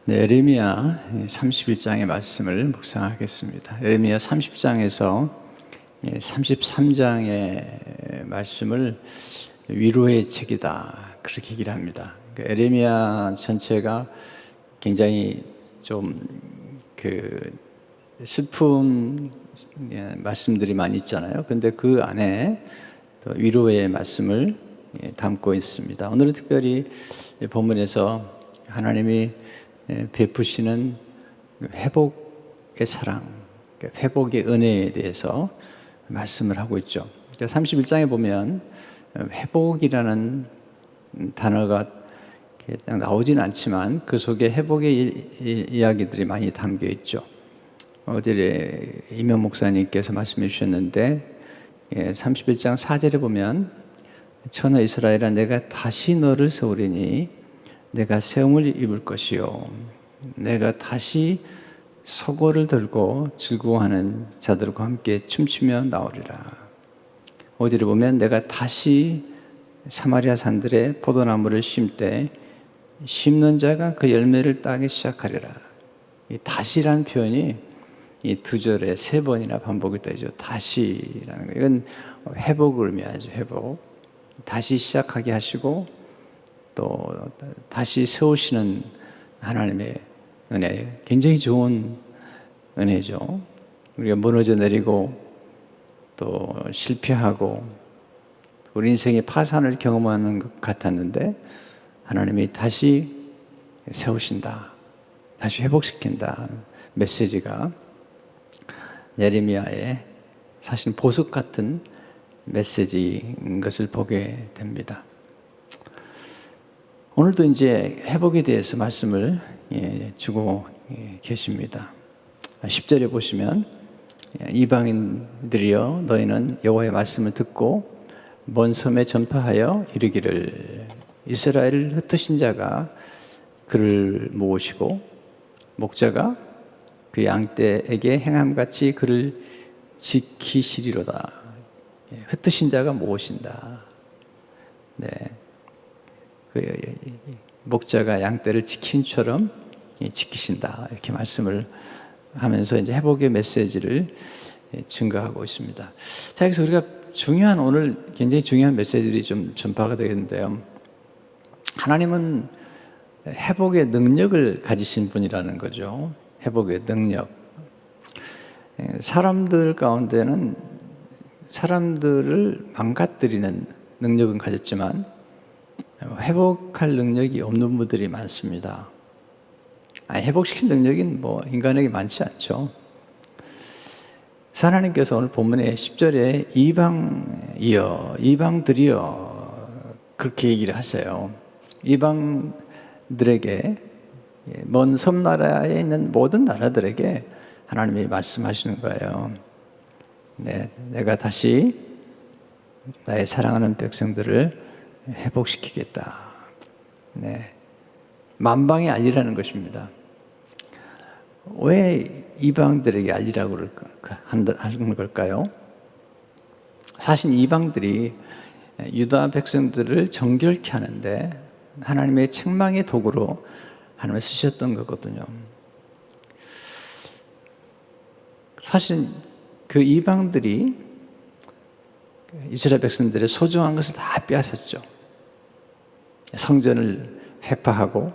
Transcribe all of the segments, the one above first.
네, 에레미야 31장의 말씀을 묵상하겠습니다. 에레미야 30장에서 33장의 말씀을 위로의 책이다, 그렇게 얘기를 합니다. 에레미야 전체가 굉장히 좀 슬픈 말씀들이 많이 있잖아요. 근데 그 안에 또 위로의 말씀을 담고 있습니다. 오늘은 특별히 본문에서 하나님이 베푸시는 회복의 사랑, 회복의 은혜에 대해서 말씀을 하고 있죠. 31장에 보면 회복이라는 단어가 나오지는 않지만 그 속에 회복의 이야기들이 많이 담겨 있죠. 어제 이명 목사님께서 말씀해 주셨는데 31장 4절에 보면 천하 이스라엘아 내가 다시 너를 세우리니 내가 세움을 입을 것이요 내가 다시 서고를 들고 즐거워하는 자들과 함께 춤추며 나오리라. 5절에 보면 내가 다시 사마리아 산들에 포도나무를 심되 심는 자가 그 열매를 따기 시작하리라. 이 다시라는 표현이 이 두 절에 세 번이나 반복이 되죠. 다시라는 거, 이건 회복을 의미하죠. 회복. 다시 시작하게 하시고 또 다시 세우시는 하나님의 은혜, 굉장히 좋은 은혜죠. 우리가 무너져 내리고 또 실패하고 우리 인생의 파산을 경험하는 것 같았는데 하나님이 다시 세우신다, 다시 회복시킨다 메시지가 예레미야의 사실 보석 같은 메시지인 것을 보게 됩니다. 오늘도 이제 회복에 대해서 말씀을 주고 계십니다. 10절에 보시면 이방인들이여 너희는 여호와의 말씀을 듣고 먼 섬에 전파하여 이르기를 이스라엘을 흩으신 자가 그를 모으시고 목자가 그 양떼에게 행함같이 그를 지키시리로다. 흩으신 자가 모으신다. 네. 목자가 양떼를 지킨처럼 지키신다, 이렇게 말씀을 하면서 이제 회복의 메시지를 증거하고 있습니다. 자, 그래서 우리가 오늘 굉장히 중요한 메시지들이 좀 전파가 되겠는데요. 하나님은 회복의 능력을 가지신 분이라는 거죠. 회복의 능력. 사람들 가운데는 사람들을 망가뜨리는 능력은 가졌지만 회복할 능력이 없는 분들이 많습니다. 회복시킬 능력이 인간에게 많지 않죠. 하나님께서 오늘 본문의 10절에 이방들이여 그렇게 얘기를 하세요. 이방들에게, 먼 섬나라에 있는 모든 나라들에게 하나님이 말씀하시는 거예요. 네, 내가 다시 나의 사랑하는 백성들을 회복시키겠다. 네, 만방에 알리라는 것입니다. 왜 이방들에게 알리라고 하는 걸까요? 사실 이방들이 유다 백성들을 정결케 하는데 하나님의 책망의 도구로 하나님을 쓰셨던 거거든요. 사실 그 이방들이 이스라엘 백성들의 소중한 것을 다 빼앗았죠. 성전을 회파하고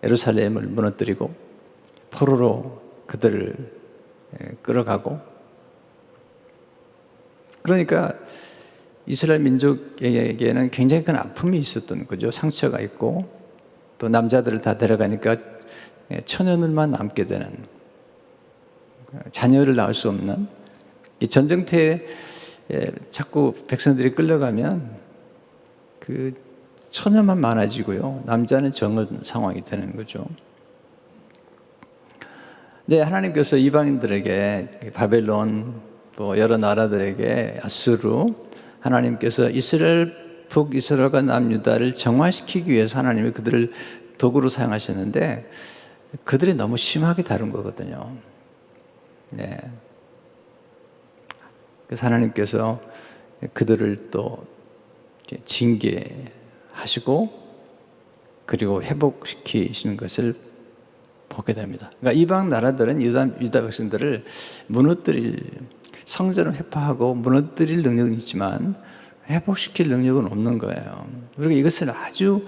예루살렘을 무너뜨리고 포로로 그들을 끌어가고, 그러니까 이스라엘 민족에게는 굉장히 큰 아픔이 있었던 거죠. 상처가 있고 또 남자들을 다 데려가니까 처녀들만 남게 되는, 자녀를 낳을 수 없는, 이 전쟁터에 자꾸 백성들이 끌려가면 그 처녀만 많아지고요, 남자는 적은 상황이 되는 거죠. 네, 하나님께서 이방인들에게, 바벨론 또 여러 나라들에게, 아수르, 하나님께서 북이스라엘과 남유다를 정화시키기 위해서 하나님이 그들을 도구로 사용하셨는데 그들이 너무 심하게 다룬 거거든요. 네. 그래서 하나님께서 그들을 또 징계하시고 그리고 회복시키시는 것을 보게 됩니다. 그러니까 이방 나라들은 유다 백성들을 성전을 회파하고 무너뜨릴 능력은 있지만 회복시킬 능력은 없는 거예요. 그리고 이것을 아주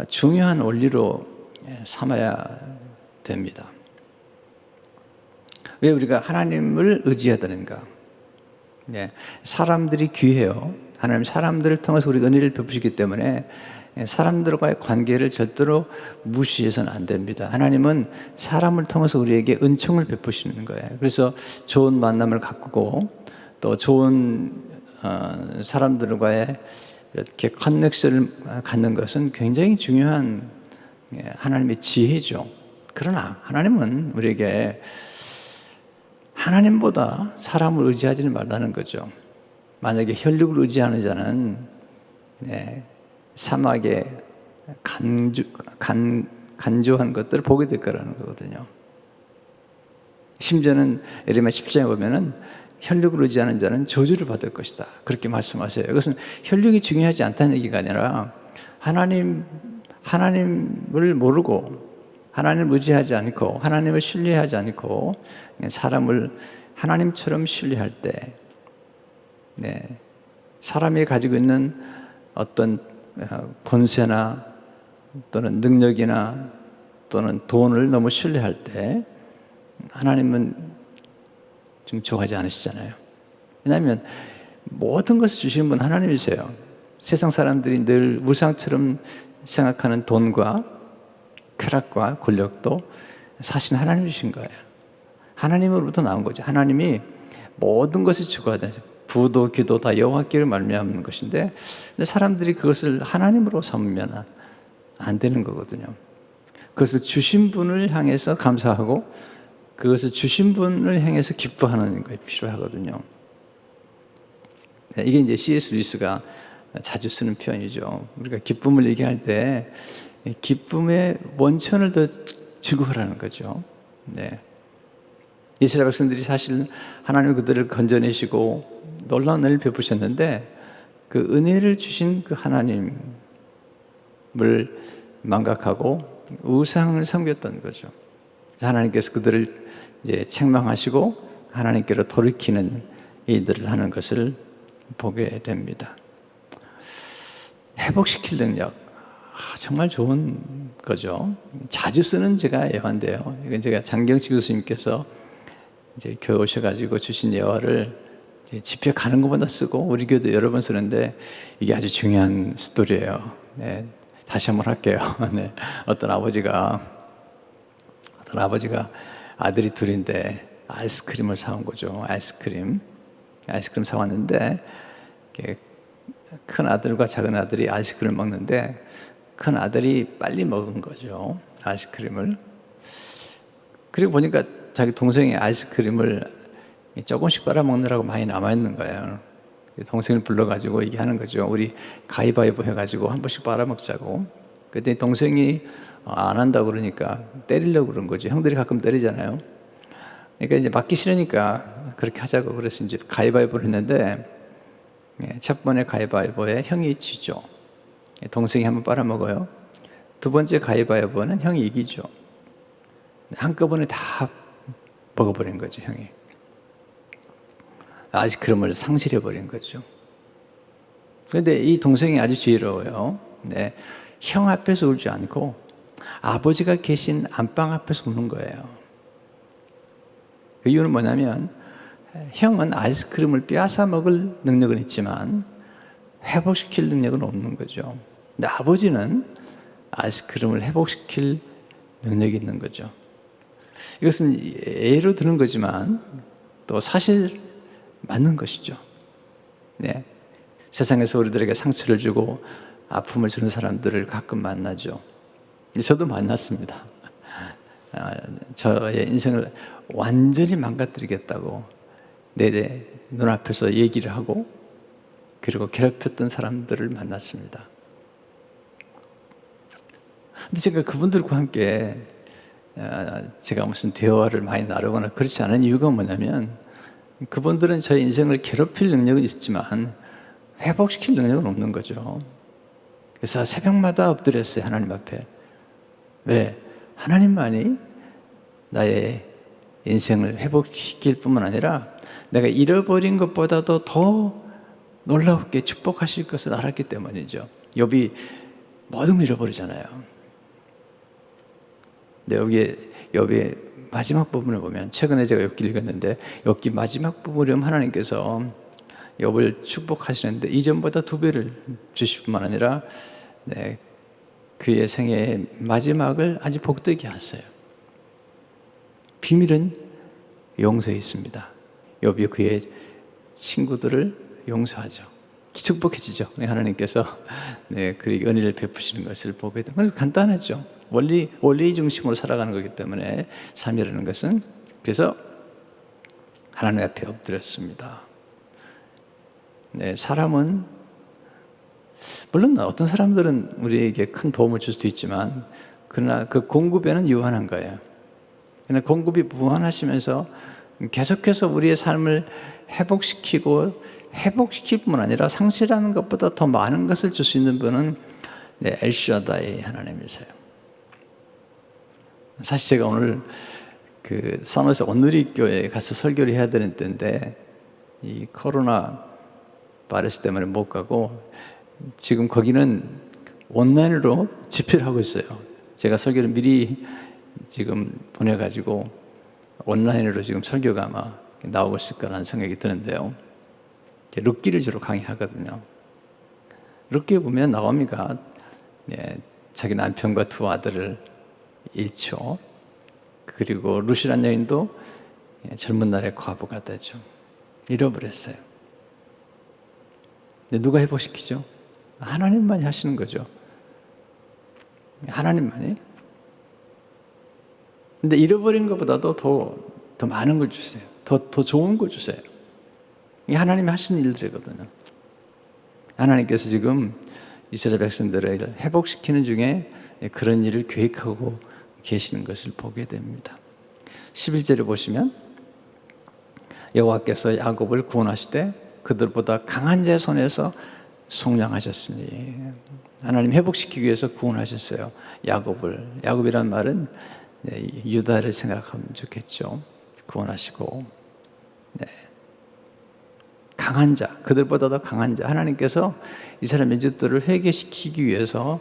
중요한 원리로 삼아야 됩니다. 왜 우리가 하나님을 의지해야 되는가? 네, 사람들이 귀해요. 하나님 사람들을 통해서 우리가 은혜를 베푸시기 때문에 사람들과의 관계를 절대로 무시해서는 안 됩니다. 하나님은 사람을 통해서 우리에게 은총을 베푸시는 거예요. 그래서 좋은 만남을 가꾸고 또 좋은 사람들과의 이렇게 커넥션을 갖는 것은 굉장히 중요한 하나님의 지혜죠. 그러나 하나님은 우리에게 하나님보다 사람을 의지하지는 말라는 거죠. 만약에 혈육을 의지하는 자는 사막에 간조한 것들을 보게 될 거라는 거거든요. 심지어는 에레미야 10장에 보면은 혈육을 의지하는 자는 저주를 받을 것이다. 그렇게 말씀하세요. 이것은 혈육이 중요하지 않다는 얘기가 아니라 하나님을 모르고 하나님을 의지하지 않고 하나님을 신뢰하지 않고 사람을 하나님처럼 신뢰할 때 사람이 가지고 있는 어떤 권세나 또는 능력이나 또는 돈을 너무 신뢰할 때 하나님은 좀 좋아하지 않으시잖아요. 왜냐하면 모든 것을 주시는 분 하나님이세요. 세상 사람들이 늘 우상처럼 생각하는 돈과 쾌락과 권력도 사실 하나님이 주신 거예요. 하나님으로부터 나온 거죠. 하나님이 모든 것을 주거든. 부도 기도 다 여호와께를 말미암는 것인데 사람들이 그것을 하나님으로 삼으면 안 되는 거거든요. 그것을 주신 분을 향해서 감사하고 그것을 주신 분을 향해서 기뻐하는 것이 필요하거든요. 이게 이제 C.S. 루이스가 자주 쓰는 표현이죠. 우리가 기쁨을 얘기할 때 기쁨의 원천을 더 지구하라는 거죠. 네. 이스라엘 백성들이 사실 하나님 그들을 건져내시고 놀라운 은혜를 베푸셨는데 그 은혜를 주신 그 하나님을 망각하고 우상을 섬겼던 거죠. 하나님께서 그들을 이제 책망하시고 하나님께로 돌이키는 일들을 하는 것을 보게 됩니다. 회복시킬 능력, 정말 좋은 거죠. 자주 쓰는 제가 예화인데요. 이건 제가 장경치 교수님께서 이제 교회 오셔가지고 주신 예화를 집회 가는 것보다 쓰고 우리 교회도 여러 번 쓰는데 이게 아주 중요한 스토리예요. 네, 다시 한번 할게요. 네, 어떤 아버지가 아들이 둘인데 아이스크림을 사온 거죠. 아이스크림 사왔는데 큰 아들과 작은 아들이 아이스크림을 먹는데 큰 아들이 빨리 먹은 거죠. 아이스크림을. 그리고 보니까 자기 동생이 아이스크림을 조금씩 빨아먹느라고 많이 남아있는 거예요. 동생을 불러가지고 얘기하는 거죠. 우리 가위바위보 해가지고 한 번씩 빨아먹자고. 그랬더니 동생이 안 한다고 그러니까 때리려고 그런 거죠. 형들이 가끔 때리잖아요. 그러니까 이제 맞기 싫으니까 그렇게 하자고 그래서 이제 가위바위보를 했는데 첫 번째 가위바위보에 형이 지죠. 동생이 한번 빨아먹어요. 두 번째 가위바위보는 형이 이기죠. 한꺼번에 다 먹어버린 거죠, 형이. 아이스크림을 상실해버린 거죠. 그런데 이 동생이 아주 지혜로워요. 네. 형 앞에서 울지 않고 아버지가 계신 안방 앞에서 우는 거예요. 그 이유는 뭐냐면 형은 아이스크림을 빼앗아 먹을 능력은 있지만 회복시킬 능력은 없는 거죠. 근데 아버지는 아이스크림을 회복시킬 능력이 있는 거죠. 이것은 예로 드는 거지만 또 사실 맞는 것이죠. 네. 세상에서 우리들에게 상처를 주고 아픔을 주는 사람들을 가끔 만나죠. 저도 만났습니다. 저의 인생을 완전히 망가뜨리겠다고 내 눈앞에서 얘기를 하고 그리고 괴롭혔던 사람들을 만났습니다. 근데 제가 그분들과 함께 제가 무슨 대화를 많이 나누거나 그렇지 않은 이유가 뭐냐면 그분들은 저의 인생을 괴롭힐 능력은 있지만 회복시킬 능력은 없는 거죠. 그래서 새벽마다 엎드렸어요. 하나님 앞에. 왜? 하나님만이 나의 인생을 회복시킬 뿐만 아니라 내가 잃어버린 것보다도 더 놀랍게 축복하실 것을 알았기 때문이죠. 욥이 모든 걸 잃어버리잖아요. 근데 여기에 욥의 마지막 부분을 보면, 최근에 제가 욥기 읽었는데 욥기 마지막 부분에 하나님께서 욥을 축복하시는데 이전보다 2배를 주실 뿐만 아니라 그의 생애의 마지막을 아주 복되게 하세요. 비밀은 용서에 있습니다. 욥이 그의 친구들을 용서하죠. 축복해지죠. 하나님께서 그에게 은혜를 베푸시는 것을 보게 됩니다. 그래서 간단하죠. 원리 중심으로 살아가는 거기 때문에 삶이라는 것은. 그래서 하나님 앞에 엎드렸습니다. 사람은 물론 어떤 사람들은 우리에게 큰 도움을 줄 수도 있지만, 그러나 그 공급에는 유한한 거예요. 그러나 공급이 무한하시면서 계속해서 우리의 삶을 회복시킬 뿐만 아니라 상실하는 것보다 더 많은 것을 줄 수 있는 분은 엘샤다이 하나님이세요. 사실 제가 오늘 산호세 온누리교회에 가서 설교를 해야 되는 때인데 이 코로나 바이러스 때문에 못 가고 지금 거기는 온라인으로 집회를 하고 있어요. 제가 설교를 미리 지금 보내가지고 온라인으로 지금 설교가 아마 나오고 있을 거라는 생각이 드는데요. 룻기를 주로 강의하거든요. 룻기에 보면 나옵니까? 자기 남편과 2 아들을 잃죠. 그리고 룻이라는 여인도 젊은 날에 과부가 되죠. 잃어버렸어요. 근데 누가 회복시키죠? 하나님만이 하시는 거죠. 하나님만이. 근데 잃어버린 것보다도 더 많은 걸 주세요. 더 좋은 걸 주세요. 이게 하나님이 하시는 일들이거든요. 하나님께서 지금 이스라엘 백성들을 회복시키는 중에 그런 일을 계획하고 계시는 것을 보게 됩니다. 11절을 보시면 여호와께서 야곱을 구원하시되 그들보다 강한 자의 손에서 속량하셨으니, 하나님 회복시키기 위해서 구원하셨어요. 야곱이란 말은 유다를 생각하면 좋겠죠. 구원하시고 강한 자, 그들보다 더 강한 자, 하나님께서 이스라엘 민족들을 회개시키기 위해서,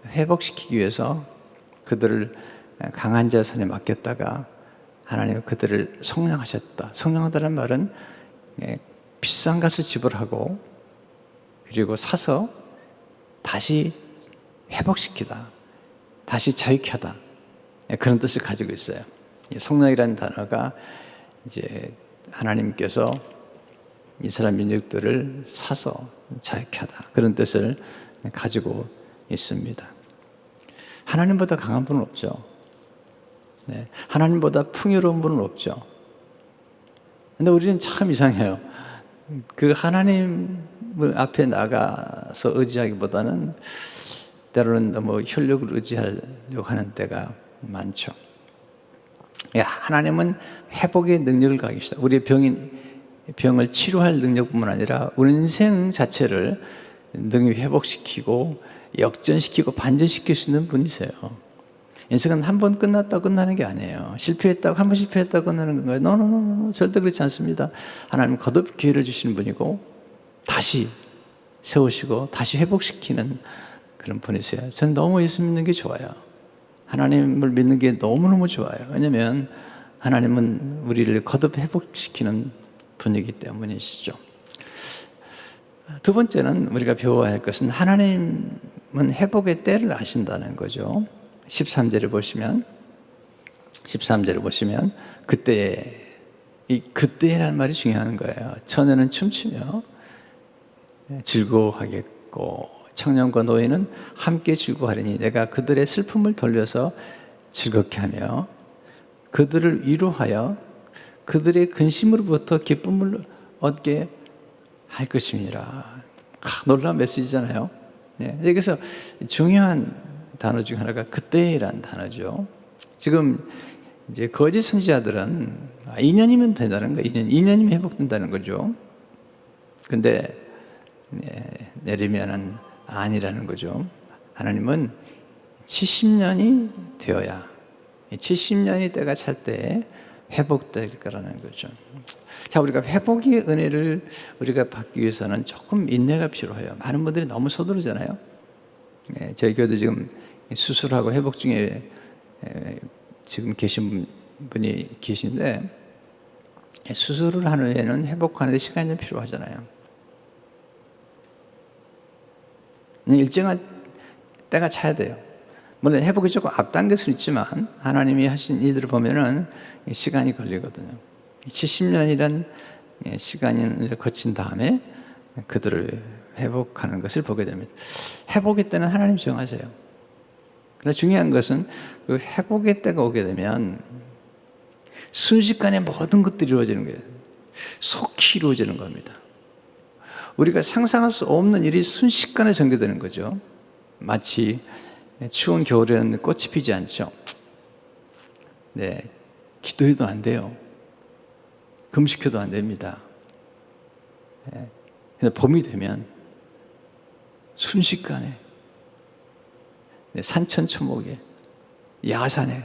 회복시키기 위해서 그들을 강한 자의 손에 맡겼다가 하나님은 그들을 속량하셨다. 속량하다는 말은 비싼 값을 지불하고 그리고 사서 다시 회복시키다, 다시 자유케 하다, 그런 뜻을 가지고 있어요. 속량이라는 단어가 이제 하나님께서 이스라엘 민족들을 사서 자유케 하다, 그런 뜻을 가지고 있습니다. 하나님보다 강한 분은 없죠. 하나님보다 풍요로운 분은 없죠. 근데 우리는 참 이상해요. 그 하나님 앞에 나가서 의지하기보다는 때로는 너무 혈력을 의지하려고 하는 때가 많죠. 하나님은 회복의 능력을 가지고 계시다. 우리의 병을 치료할 능력뿐만 아니라 우리 인생 자체를 능히 회복시키고 역전시키고 반전시킬 수 있는 분이세요. 인생은 한 번 끝났다고 끝나는 게 아니에요. 실패했다고, 한 번 실패했다고 끝나는 건가요? 노, 절대 그렇지 않습니다. 하나님 거듭 기회를 주시는 분이고 다시 세우시고 다시 회복시키는 그런 분이세요. 저는 너무 예수 믿는 게 좋아요. 하나님을 믿는 게 너무너무 좋아요. 왜냐하면 하나님은 우리를 거듭 회복시키는 분이기 때문이시죠. 2 번째는 우리가 배워야 할 것은 하나님은 회복의 때를 아신다는 거죠. 13절을 보시면 그때라는 말이 중요한 거예요. 처녀는 춤추며 즐거워하겠고 청년과 노인은 함께 즐거워하리니 내가 그들의 슬픔을 돌려서 즐겁게 하며 그들을 위로하여 그들의 근심으로부터 기쁨을 얻게 할 것입니다. 놀라운 메시지잖아요. 여기서 중요한 단어 중 하나가 그때란 단어죠. 지금 이제 거짓 선지자들은 2년이면 된다는 거예요. 2년이면 회복된다는 거죠. 근데 예레미야는 아니라는 거죠. 하나님은 70년이 되어야 70년이 때가 찰 때 회복될 거라는 거죠. 자, 우리가 회복의 은혜를 우리가 받기 위해서는 조금 인내가 필요해요. 많은 분들이 너무 서두르잖아요. 저희 교회도 지금 수술하고 회복 중에 지금 계신 분이 계신데, 수술을 한 후에는 회복하는 데 시간이 좀 필요하잖아요. 일정한 때가 차야 돼요. 물론 회복이 조금 앞당길 수 있지만 하나님이 하신 일들을 보면은 시간이 걸리거든요. 70년이란 시간을 거친 다음에 그들을 회복하는 것을 보게 됩니다. 회복의 때는 하나님 정하세요. 그러나 중요한 것은 그 회복의 때가 오게 되면 순식간에 모든 것들이 이루어지는 거예요. 속히 이루어지는 겁니다. 우리가 상상할 수 없는 일이 순식간에 전개되는 거죠. 마치 추운 겨울에는 꽃이 피지 않죠. 네, 기도해도 안 돼요. 금식해도 안 됩니다. 근데 봄이 되면 순식간에 산천초목에 야산에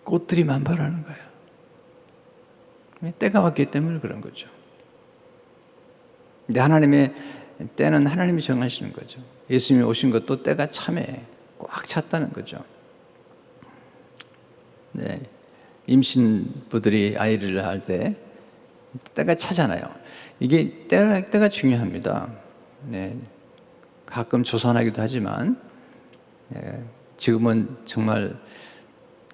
꽃들이 만발하는 거예요. 때가 왔기 때문에 그런 거죠. 근데 하나님의 때는 하나님이 정하시는 거죠. 예수님이 오신 것도 때가 참에 꽉 찼다는 거죠. 네, 임신부들이 아이를 낳을 때 때가 차잖아요. 이게 때가 중요합니다. 네, 가끔 조산하기도 하지만 지금은 정말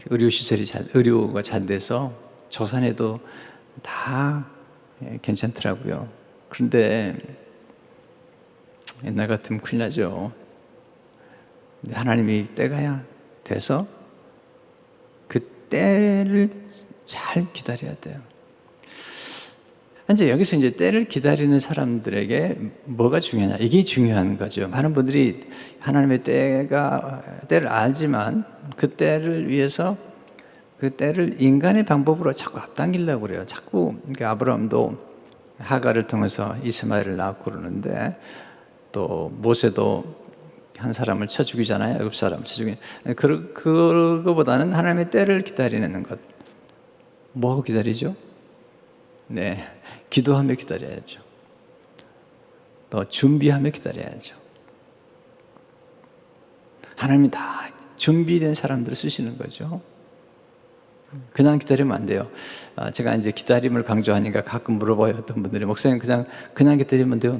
의료가 잘 돼서 조산해도 다 괜찮더라고요. 그런데 옛날 같으면 큰일 나죠. 근데 하나님이 때가 돼서 그 때를 잘 기다려야 돼요. 이제 여기서 이제 때를 기다리는 사람들에게 뭐가 중요하냐, 이게 중요한 거죠. 많은 분들이 하나님의 때를 알지만 그 때를 위해서 그 때를 인간의 방법으로 자꾸 앞당기려고 그래요. 자꾸 그러니까 아브라함도 하가를 통해서 이스마엘을 낳고 그러는데, 또 모세도 한 사람을 쳐 죽이잖아요. 애굽 사람 쳐 죽이. 그거보다는 하나님의 때를 기다리는 것. 뭐하고 기다리죠? 네, 기도하며 기다려야죠. 또 준비하며 기다려야죠. 하나님이 다 준비된 사람들을 쓰시는 거죠. 그냥 기다리면 안 돼요. 제가 이제 기다림을 강조하니까 가끔 물어봐요. 어떤 분들이, 목사님 그냥 기다리면 돼요?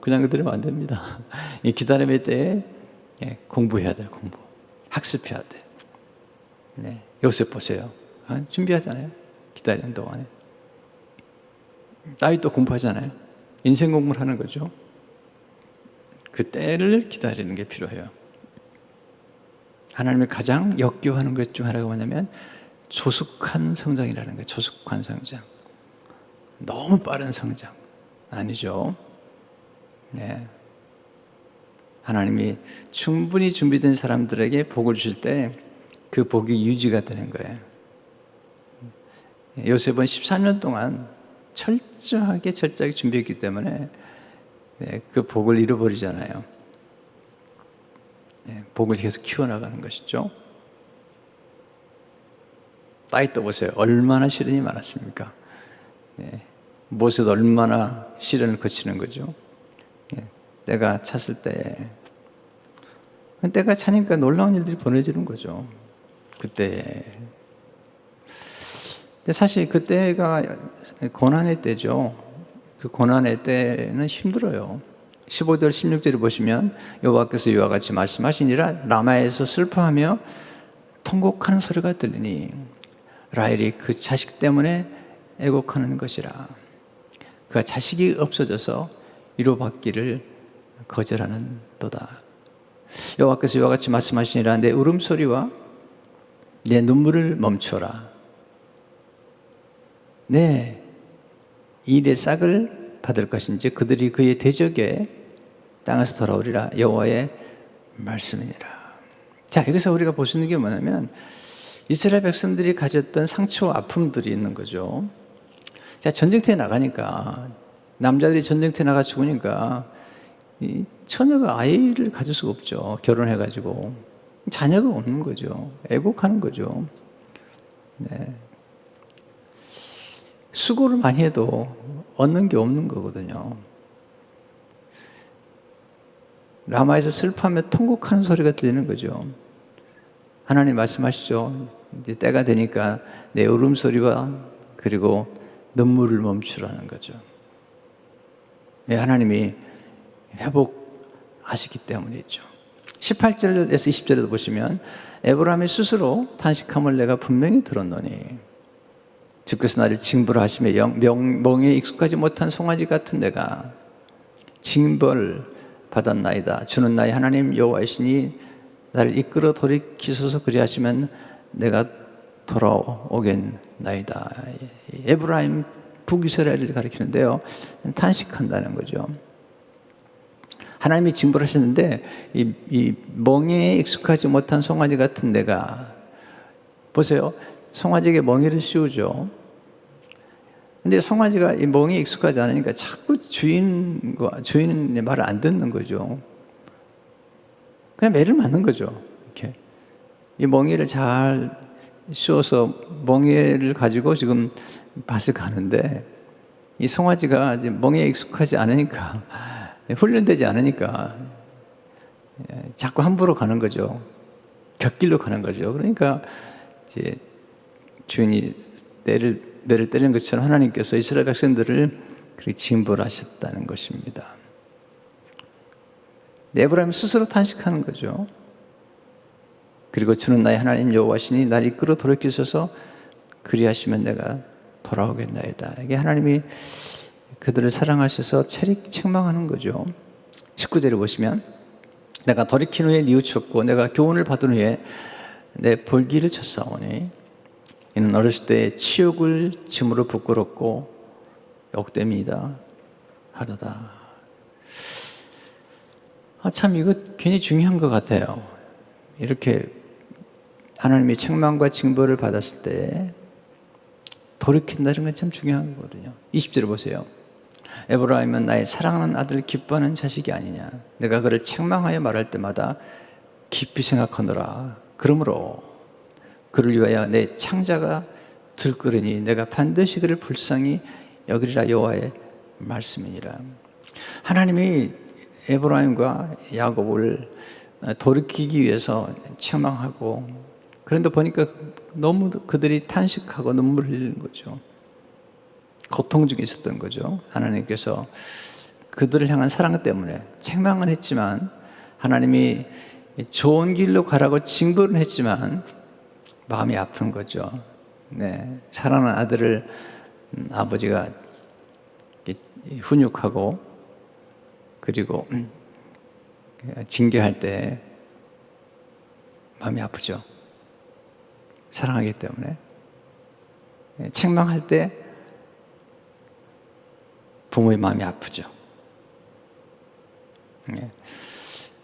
그냥 기다리면 안 됩니다. 이 기다림의 때에 공부해야 돼요. 학습해야 돼요. 네, 요셉 보세요. 준비하잖아요. 기다리는 동안에. 다윗도 공부하잖아요. 인생 공부를 하는 거죠. 그 때를 기다리는 게 필요해요. 하나님이 가장 역겨워하는 것 중 하나가 뭐냐면 조숙한 성장이라는 거예요. 조숙한 성장. 너무 빠른 성장 아니죠. 네. 하나님이 충분히 준비된 사람들에게 복을 주실 때 그 복이 유지가 되는 거예요. 요셉은 13년 동안 철저하게 준비했기 때문에 그 복을 잃어버리잖아요. 복을 계속 키워나가는 것이죠. 다윗도 보세요. 얼마나 시련이 많았습니까? 모세도 얼마나 시련을 거치는 거죠. 때가 찼을 때, 때가 차니까 놀라운 일들이 벌어지는 거죠. 그때. 근데 사실 그때가 고난의 때죠. 그 고난의 때는 힘들어요. 15절 16절을 보시면 여호와께서 이와 같이 말씀하시니라, 라마에서 슬퍼하며 통곡하는 소리가 들리니 라헬이 그 자식 때문에 애곡하는 것이라. 그가 자식이 없어져서 위로받기를 거절하는 도다. 여호와께서 이와 같이 말씀하시니라, 내 울음소리와 내 눈물을 멈춰라. 내 일의 싹을 받을 것인지 그들이 그의 대적에 땅에서 돌아오리라. 여호와의 말씀이니라. 자, 여기서 우리가 볼 수 있는 게 뭐냐면 이스라엘 백성들이 가졌던 상처와 아픔들이 있는 거죠. 자, 전쟁터에 나가니까, 남자들이 전쟁터에 나가 죽으니까 이 처녀가 아이를 가질 수가 없죠. 결혼해가지고. 자녀가 없는 거죠. 애곡하는 거죠. 네. 수고를 많이 해도 얻는 게 없는 거거든요. 라마에서 슬퍼하며 통곡하는 소리가 들리는 거죠. 하나님 말씀하시죠. 이제 때가 되니까 내 울음소리와 그리고 눈물을 멈추라는 거죠. 네, 하나님이 회복하시기 때문이죠. 18절에서 20절에도 보시면 에브라임이 스스로 탄식함을 내가 분명히 들었노니 주께서 나를 징벌하시며 멍에 익숙하지 못한 송아지 같은 내가 징벌 받았나이다. 주는 나의 하나님 여호와이시니 나를 이끌어 돌이키소서 그리하시면 내가 돌아오겠나이다. 에브라임 북이스라엘을 가리키는데요. 탄식한다는 거죠. 하나님이 징벌하셨는데 이 멍에에 익숙하지 못한 송아지 같은 내가 보세요. 송아지에게 멍에를 씌우죠. 근데 송아지가 이 멍에 익숙하지 않으니까 자꾸 주인의 말을 안 듣는 거죠. 그냥 매를 맞는 거죠. 이렇게 이 멍에를 잘 씌워서 멍에를 가지고 지금 밭을 가는데 이 송아지가 이제 멍에에 익숙하지 않으니까 훈련되지 않으니까 자꾸 함부로 가는 거죠. 곁길로 가는 거죠. 그러니까 이제 주인이 매를 때리는 것처럼 하나님께서 이스라엘 백성들을 그렇게 징벌하셨다는 것입니다. 에브라임 스스로 탄식하는 거죠. 그리고 주는 나의 하나님 여호와시니 나를 이끌어 돌이키소서 그리하시면 내가 돌아오겠나이다. 이게 하나님이 그들을 사랑하셔서 책망하는 거죠. 19절을 보시면 내가 돌이킨 후에 뉘우쳤고 내가 교훈을 받은 후에 내 볼기를 쳤사오니 이는 어렸을 때 치욕을 짐으로 부끄럽고 욕됨이다 하도다. 참 이거 굉장히 중요한 것 같아요. 이렇게 하나님이 책망과 징벌을 받았을 때 돌이킨다는 건 참 중요한 거거든요. 20절을 보세요. 에브라임은 나의 사랑하는 아들 기뻐하는 자식이 아니냐. 내가 그를 책망하여 말할 때마다 깊이 생각하노라. 그러므로 그를 위하여 내 창자가 들끓으니 내가 반드시 그를 불쌍히 여기리라. 여호와의 말씀이니라. 하나님이 에브라임과 야곱을 돌이키기 위해서 책망하고 그런데 보니까 너무 그들이 탄식하고 눈물을 흘리는 거죠. 고통 중에 있었던 거죠. 하나님께서 그들을 향한 사랑 때문에 책망은 했지만 하나님이 좋은 길로 가라고 징벌은 했지만 마음이 아픈 거죠. 네, 사랑하는 아들을 아버지가 훈육하고 그리고 징계할 때 마음이 아프죠. 사랑하기 때문에. 책망할 때 부모의 마음이 아프죠.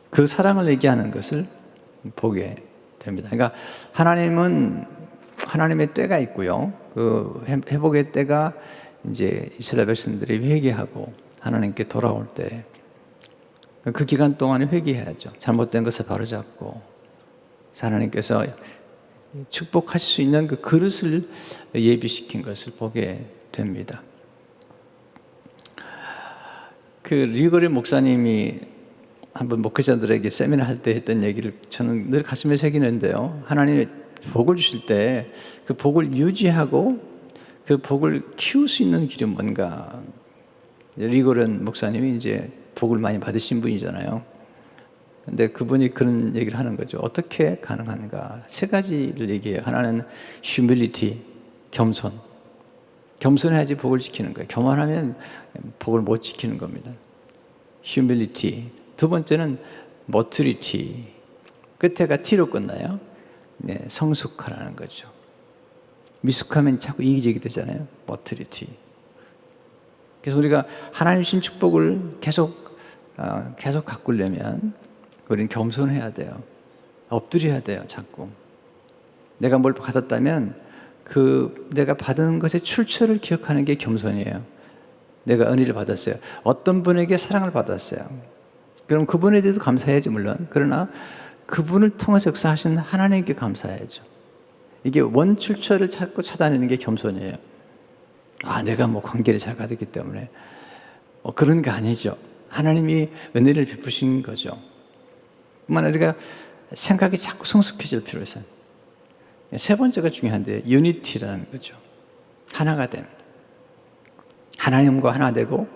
그 사랑을 얘기하는 것을 보게 됩니다. 그러니까 하나님은 하나님의 때가 있고요. 그 회복의 때가 이제 이스라엘 백성들이 회개하고 하나님께 돌아올 때 그 기간 동안에 회개해야죠. 잘못된 것을 바로잡고 하나님께서 축복하실 수 있는 그 그릇을 예비시킨 것을 보게 됩니다. 그 리거리 목사님이 한번 목회자들에게 세미나 할 때 했던 얘기를 저는 늘 가슴에 새기는데요. 하나님이 복을 주실 때 그 복을 유지하고 그 복을 키울 수 있는 길이 뭔가. 리거런 목사님이 이제 복을 많이 받으신 분이잖아요. 근데 그분이 그런 얘기를 하는 거죠. 어떻게 가능한가? 세 가지를 얘기해요. 하나는 humility, 겸손. 겸손해야지 복을 지키는 거예요. 교만하면 복을 못 지키는 겁니다. humility. 두 번째는 maturity. 끝에가 t로 끝나요. 네, 성숙하라는 거죠. 미숙하면 자꾸 이기적이 되잖아요. maturity. 그래서 우리가 하나님 주신 축복을 계속 가꾸려면 우리는 겸손해야 돼요. 엎드려야 돼요. 자꾸. 내가 뭘 받았다면 그 내가 받은 것의 출처를 기억하는 게 겸손이에요. 내가 은혜를 받았어요. 어떤 분에게 사랑을 받았어요. 그럼 그분에 대해서 감사해야지 물론. 그러나 그분을 통해서 역사하신 하나님께 감사해야죠. 이게 원출처를 찾고 찾아내는 게 겸손이에요. 내가 뭐 관계를 잘 가졌기 때문에 그런 게 아니죠. 하나님이 은혜를 베푸신 거죠. 뿐만 아니라 생각이 자꾸 성숙해질 필요가 있어요. 세 번째가 중요한데 유니티라는 거죠. 하나가 됨. 하나님과 하나 되고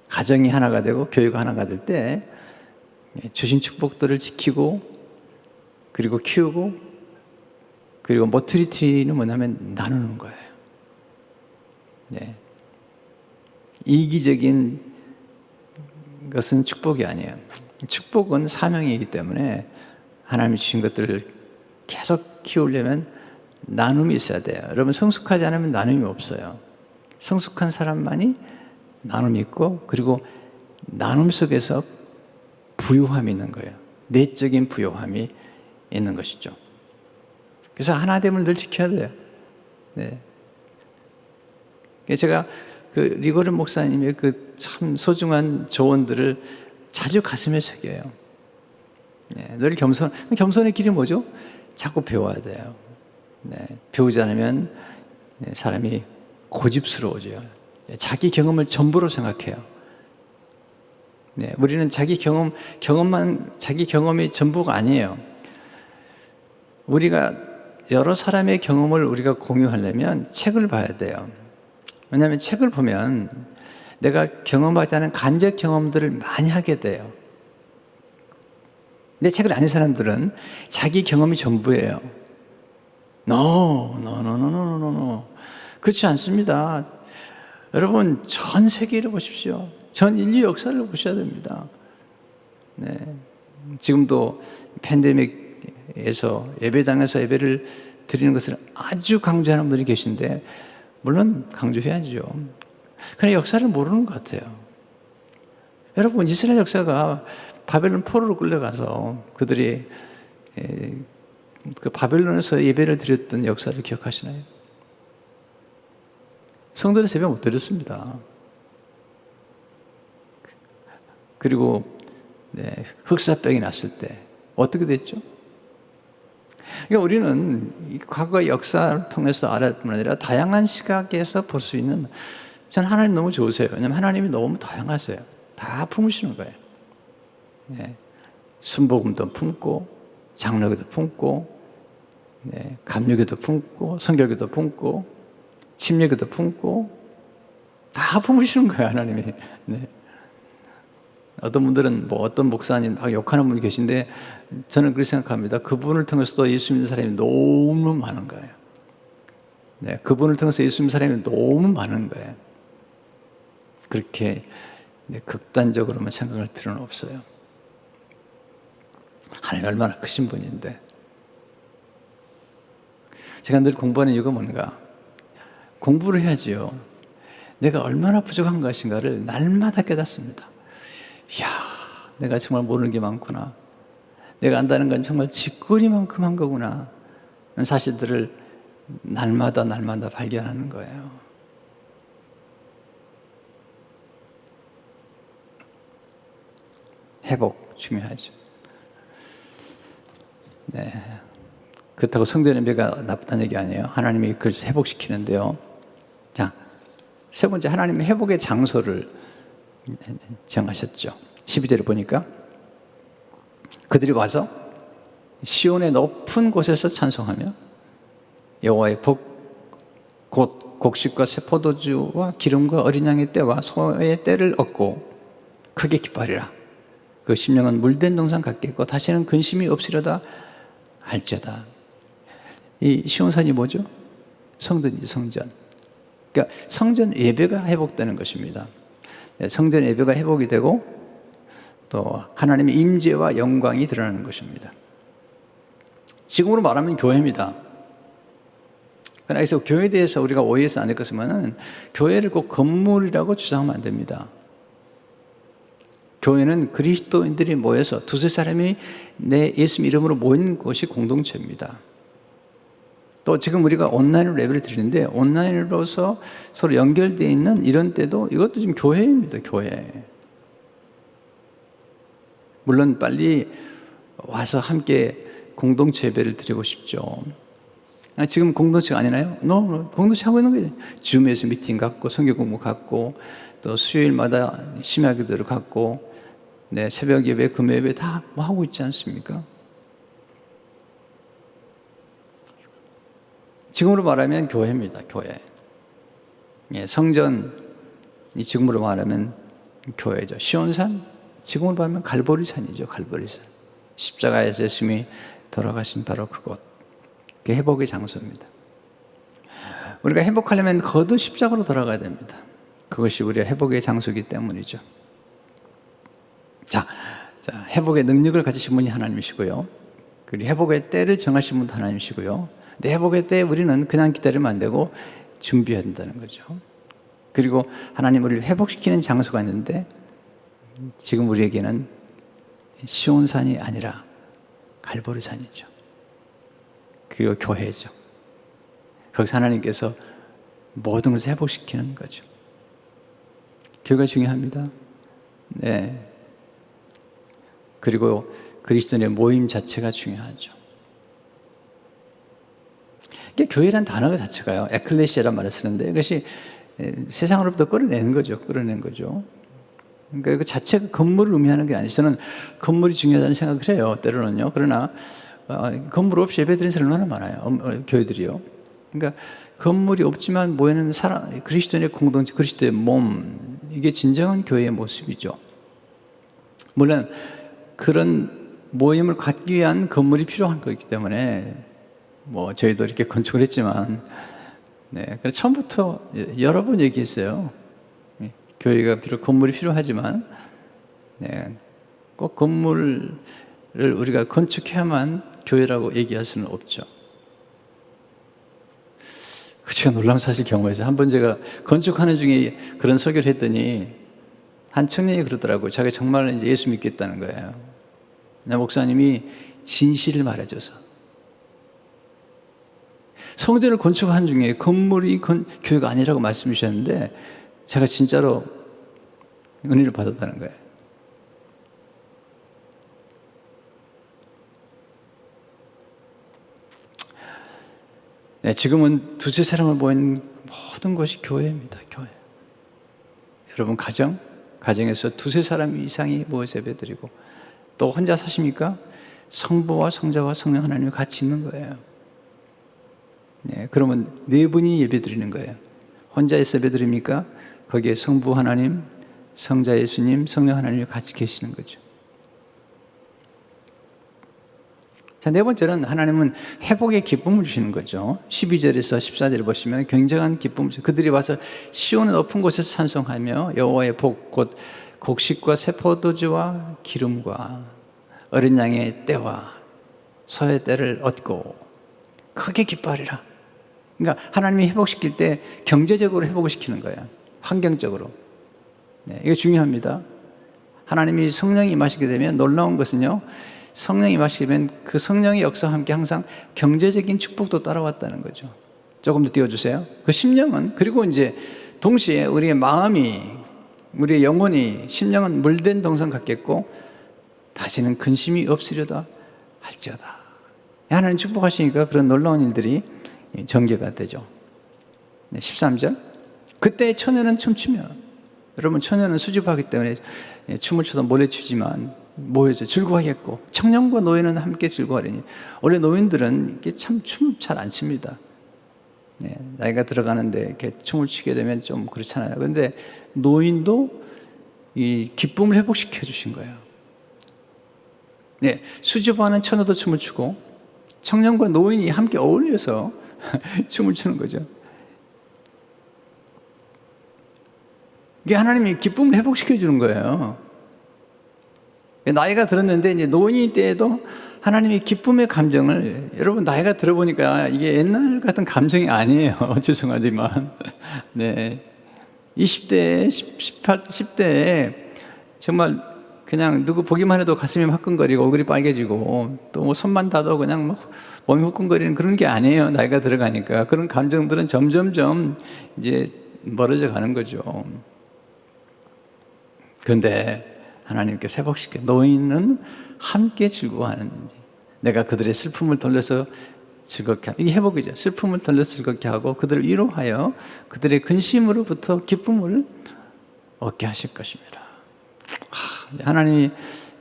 가정이 하나가 되고 교회가 하나가 될 때 주신 축복들을 지키고 그리고 키우고 그리고 머트리티는 뭐냐면 나누는 거예요. 네. 이기적인 것은 축복이 아니에요. 축복은 사명이기 때문에 하나님이 주신 것들을 계속 키우려면 나눔이 있어야 돼요. 여러분 성숙하지 않으면 나눔이 없어요. 성숙한 사람만이 나눔이 있고 그리고 나눔 속에서 부요함이 있는 거예요. 내적인 부요함이 있는 것이죠. 그래서 하나됨을 늘 지켜야 돼요. 네. 제가 그 리고른 목사님의 그 참 소중한 조언들을 자주 가슴에 새겨요. 네. 늘 겸손의 길이 뭐죠? 자꾸 배워야 돼요. 네. 배우지 않으면 사람이 고집스러워져요. 자기 경험을 전부로 생각해요. 네. 우리는 자기 경험이 전부가 아니에요. 우리가 여러 사람의 경험을 우리가 공유하려면 책을 봐야 돼요. 왜냐하면 책을 보면 내가 경험하지 않은 간접 경험들을 많이 하게 돼요. 근데 책을 아는 사람들은 자기 경험이 전부예요. No. 그렇지 않습니다. 여러분 전 세계를 보십시오. 전 인류 역사를 보셔야 됩니다. 네. 지금도 팬데믹에서 예배당에서 예배를 드리는 것을 아주 강조하는 분이 계신데 물론 강조해야죠. 그러나 역사를 모르는 것 같아요. 여러분 이스라엘 역사가 바벨론 포로로 끌려가서 그들이 그 바벨론에서 예배를 드렸던 역사를 기억하시나요? 성전에서 예배 못 드렸습니다. 그리고 흑사병이 났을 때 어떻게 됐죠? 그러니까 우리는 과거의 역사를 통해서 알아야 뿐 아니라 다양한 시각에서 볼 수 있는 저는 하나님 너무 좋으세요. 왜냐하면 하나님이 너무 다양하세요. 다 품으시는 거예요. 네. 순복음도 품고 장로교도 품고 감리교도 품고 성결교도 품고 침례교도 품고 다 품으시는 거예요. 하나님이. 네. 어떤 분들은 어떤 목사님 막 욕하는 분이 계신데 저는 그렇게 생각합니다. 그분을 통해서도 예수 믿는 사람이 너무 많은 거예요. 네, 그분을 통해서 예수 믿는 사람이 너무 많은 거예요. 그렇게 극단적으로만 생각할 필요는 없어요. 하나님 얼마나 크신 분인데. 제가 늘 공부하는 이유가 뭔가? 공부를 해야지요. 내가 얼마나 부족한 것인가를 날마다 깨닫습니다. 이야, 내가 정말 모르는 게 많구나. 내가 안다는 건 정말 쥐꼬리만큼 한 거구나. 이런 사실들을 날마다 발견하는 거예요. 회복 중요하죠. 네. 그렇다고 성전 예배가 나쁘다는 얘기 아니에요. 하나님이 그걸 회복시키는데요. 자, 세 번째 하나님의 회복의 장소를 정하셨죠. 12절을 보니까 그들이 와서 시온의 높은 곳에서 찬송하며 여호와의 복 곧 곡식과 새 포도주와 기름과 어린 양의 때와 소의 때를 얻고 크게 기뻐하리라. 그 심령은 물된 동산 같겠고 다시는 근심이 없으려다 할지어다. 이 시온산이 뭐죠? 성전이죠. 성전. 그러니까 성전 예배가 회복되는 것입니다. 성전 예배가 회복이 되고 또 하나님의 임재와 영광이 드러나는 것입니다. 지금으로 말하면 교회입니다. 그러나 여기서 교회에 대해서 우리가 오해해서 안 될 것이면 교회를 꼭 건물이라고 주장하면 안 됩니다. 교회는 그리스도인들이 모여서 두세 사람이 내 예수 이름으로 모인 곳이 공동체입니다. 또 지금 우리가 온라인으로 예배를 드리는데 온라인으로서 서로 연결되어 있는 이런 때도 이것도 지금 교회입니다. 교회. 물론 빨리 와서 함께 공동체 예배를 드리고 싶죠. 지금 공동체가 아니나요? 공동체 하고 있는 거예요. 줌에서 미팅 갖고 성경 공부 갖고 또 수요일마다 심야 기도를 갖고 새벽 예배, 금요 예배 다 뭐 하고 있지 않습니까? 지금으로 말하면 교회입니다. 교회. 성전이 지금으로 말하면 교회죠. 시온산 지금으로 말하면 갈보리산이죠. 갈보리산. 십자가에서 예수님이 돌아가신 바로 그곳. 그게 회복의 장소입니다. 우리가 회복하려면 거듭 십자가로 돌아가야 됩니다. 그것이 우리의 회복의 장소이기 때문이죠. 자, 회복의 능력을 가지신 분이 하나님이시고요. 그리고 회복의 때를 정하신 분도 하나님이시고요. 근데 회복의 때 우리는 그냥 기다리면 안 되고 준비해야 된다는 거죠. 그리고 하나님 우리를 회복시키는 장소가 있는데 지금 우리에게는 시온산이 아니라 갈보리산이죠. 그리고 교회죠. 거기서 하나님께서 모든 것을 회복시키는 거죠. 교회가 중요합니다. 네. 그리고 그리스도인의 모임 자체가 중요하죠. 교회란 단어 자체가요, 에클레시아란 말을 쓰는데 이것이 세상으로부터 끌어내는 거죠. 끌어내는 거죠. 그러니까 그 자체가 건물을 의미하는 게 아니죠. 저는 건물이 중요하다는 생각을 해요. 때로는요. 그러나 건물 없이 예배드리는 사람이 얼마나 많아요. 교회들이요. 그러니까 건물이 없지만 모이는 사람, 그리스도인의 공동체, 그리스도의 몸, 이게 진정한 교회의 모습이죠. 물론 그런 모임을 갖기 위한 건물이 필요한 거기 때문에 저희도 이렇게 건축을 했지만, 그래서 처음부터 여러 번 얘기했어요. 교회가 비록 건물이 필요하지만, 꼭 건물을 우리가 건축해야만 교회라고 얘기할 수는 없죠. 제가 놀라운 사실 경험에서 한번 제가 건축하는 중에 그런 설교를 했더니 한 청년이 그러더라고요. 자기가 정말 이제 예수 믿겠다는 거예요. 목사님이 진실을 말해줘서. 성전을 건축하는 중에 건물이 교회가 아니라고 말씀 주셨는데 제가 진짜로 은혜를 받았다는 거예요. 지금은 두세 사람을 모인 모든 것이 교회입니다. 교회. 여러분 가정에서 두세 사람 이상이 모여서 예배드리고 또 혼자 사십니까? 성부와 성자와 성령 하나님이 같이 있는 거예요. 그러면 네 분이 예배드리는 거예요. 혼자서 예배드립니까? 거기에 성부 하나님, 성자 예수님, 성령 하나님이 같이 계시는 거죠. 자, 네 번째는 하나님은 회복의 기쁨을 주시는 거죠. 12절에서 14절을 보시면 굉장한 기쁨을 주시고 그들이 와서 시온의 높은 곳에서 찬송하며 여호와의 복 곧 곡식과 새 포도주와 기름과 어린 양의 때와 소의 때를 얻고 크게 기뻐하리라. 그러니까 하나님이 회복시킬 때 경제적으로 회복을 시키는 거예요. 환경적으로. 이거 중요합니다. 하나님이 성령이 임하시게 되면 놀라운 것은요, 성령이 임하시게 되면 그 성령의 역사와 함께 항상 경제적인 축복도 따라왔다는 거죠. 조금 더 띄워주세요. 그 심령은, 그리고 이제 동시에 우리의 마음이, 우리의 영혼이, 심령은 물된 동상 같겠고 다시는 근심이 없으려다 할지어다. 하나님 축복하시니까 그런 놀라운 일들이 전개가 되죠. 13절. 그때 처녀는 춤추며, 여러분 처녀는 수줍어하기 때문에 춤을 춰도 몰래 추지만 모여서 즐거워하겠고 청년과 노인은 함께 즐거워하리니. 원래 노인들은 참 춤 잘 안 춥니다. 나이가 들어가는데 이렇게 춤을 추게 되면 좀 그렇잖아요. 그런데 노인도 이 기쁨을 회복시켜 주신 거예요. 수줍어하는 처녀도 춤을 추고 청년과 노인이 함께 어울려서 춤을 추는 거죠. 이게 하나님이 기쁨을 회복시켜 주는 거예요. 나이가 들었는데 이제 노인이 때에도 하나님이 기쁨의 감정을, 여러분 나이가 들어보니까 이게 옛날 같은 감정이 아니에요. 죄송하지만. 20대, 18, 10대에 정말 그냥 누구 보기만 해도 가슴이 화끈거리고 얼굴이 빨개지고 또 뭐 손만 닿아도 그냥 막 몸이 후끈거리는 그런 게 아니에요. 나이가 들어가니까. 그런 감정들은 점점점 이제 멀어져 가는 거죠. 그런데 하나님께 회복시켜. 노인은 함께 즐거워하는지, 내가 그들의 슬픔을 돌려서 즐겁게 하고, 이게 회복이죠. 슬픔을 돌려서 즐겁게 하고 그들을 위로하여 그들의 근심으로부터 기쁨을 얻게 하실 것입니다. 하나님이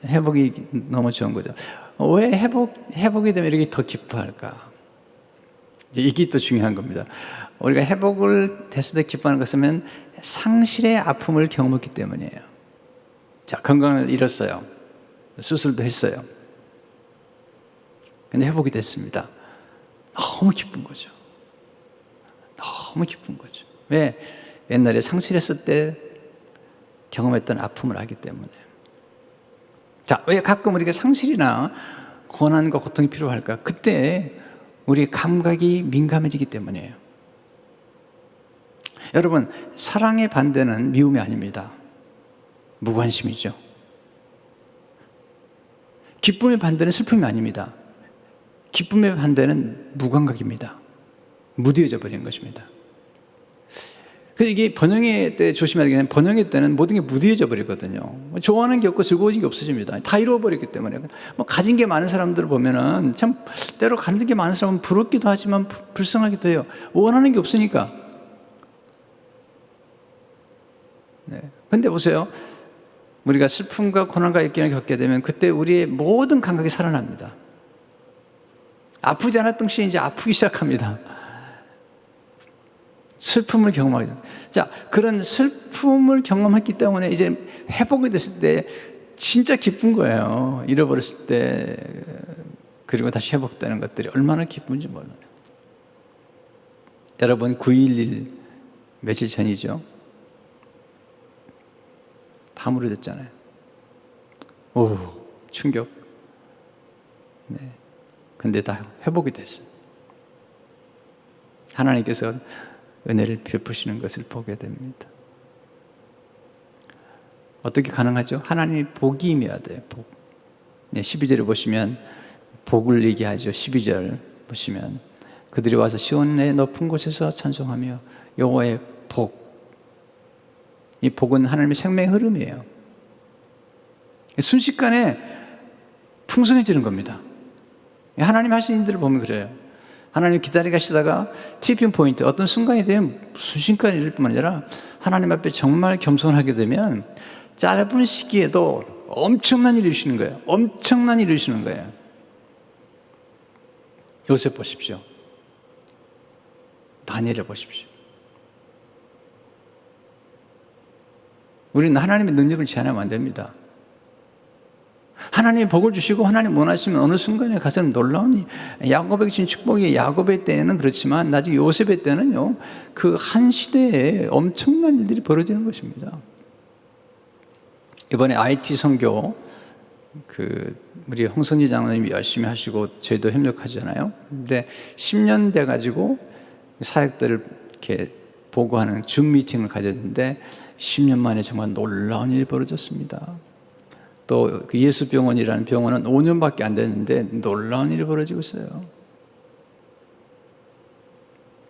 회복이 너무 좋은 거죠. 왜 회복이 되면 이렇게 더 기뻐할까? 이게 또 중요한 겁니다. 우리가 회복을 됐을 때 기뻐하는 것은 상실의 아픔을 경험했기 때문이에요. 자, 건강을 잃었어요. 수술도 했어요. 근데 회복이 됐습니다. 너무 기쁜 거죠. 너무 기쁜 거죠. 왜? 옛날에 상실했을 때 경험했던 아픔을 알기 때문에. 자, 왜 가끔 우리가 상실이나 고난과 고통이 필요할까? 그때 우리의 감각이 민감해지기 때문이에요. 여러분, 사랑의 반대는 미움이 아닙니다. 무관심이죠. 기쁨의 반대는 슬픔이 아닙니다. 기쁨의 반대는 무감각입니다. 무뎌져 버린 것입니다. 그래서 이게 번영의 때 조심해야 되겠는데, 번영의 때는 모든 게 무뎌져 버리거든요. 좋아하는 게 없고 즐거워진 게 없어집니다. 다 잃어버렸기 때문에. 가진 게 많은 사람들을 보면은 참 때로 가진 게 많은 사람은 부럽기도 하지만 불쌍하기도 해요. 원하는 게 없으니까. 네. 근데 보세요. 우리가 슬픔과 고난과 역경을 겪게 되면 그때 우리의 모든 감각이 살아납니다. 아프지 않았던 것이 이제 아프기 시작합니다. 슬픔을 경험하게 됩니다. 자, 그런 슬픔을 경험했기 때문에 이제 회복이 됐을 때 진짜 기쁜 거예요. 잃어버렸을 때, 그리고 다시 회복되는 것들이 얼마나 기쁜지 몰라요. 여러분, 9.11 며칠 전이죠. 다 무너졌잖아요. 오, 충격. 네. 근데 다 회복이 됐어요. 하나님께서 은혜를 베푸시는 것을 보게 됩니다. 어떻게 가능하죠? 하나님이 복이 임해야 돼요. 복. 네, 12절을 보시면 복을 얘기하죠. 12절 보시면 그들이 와서 시온의 높은 곳에서 찬송하며 여호와의 복. 이 복은 하나님의 생명의 흐름이에요. 순식간에 풍성해지는 겁니다. 하나님 하신 일들을 보면 그래요. 하나님 기다리게 하시다가 티핑 포인트, 어떤 순간이 되면 순식간에 이럴 뿐만 아니라 하나님 앞에 정말 겸손하게 되면 짧은 시기에도 엄청난 일을 이루시는 거예요. 엄청난 일을 이루시는 거예요. 요셉 보십시오. 다니엘을 보십시오. 우리는 하나님의 능력을 제한하면 안 됩니다. 하나님이 복을 주시고 하나님 원하시면 어느 순간에 가서는 놀라운 야곱에게 주신 축복이 야곱의 때는 그렇지만 나중에 요셉의 때는요, 그 한 시대에 엄청난 일들이 벌어지는 것입니다. 이번에 IT 선교 우리 홍성지 장로님이 열심히 하시고 저희도 협력하잖아요. 근데 10년 돼 가지고 사역들을 이렇게 보고하는 줌 미팅을 가졌는데 10년 만에 정말 놀라운 일이 벌어졌습니다. 또 그 예수병원이라는 병원은 5년밖에 안 됐는데 놀라운 일이 벌어지고 있어요.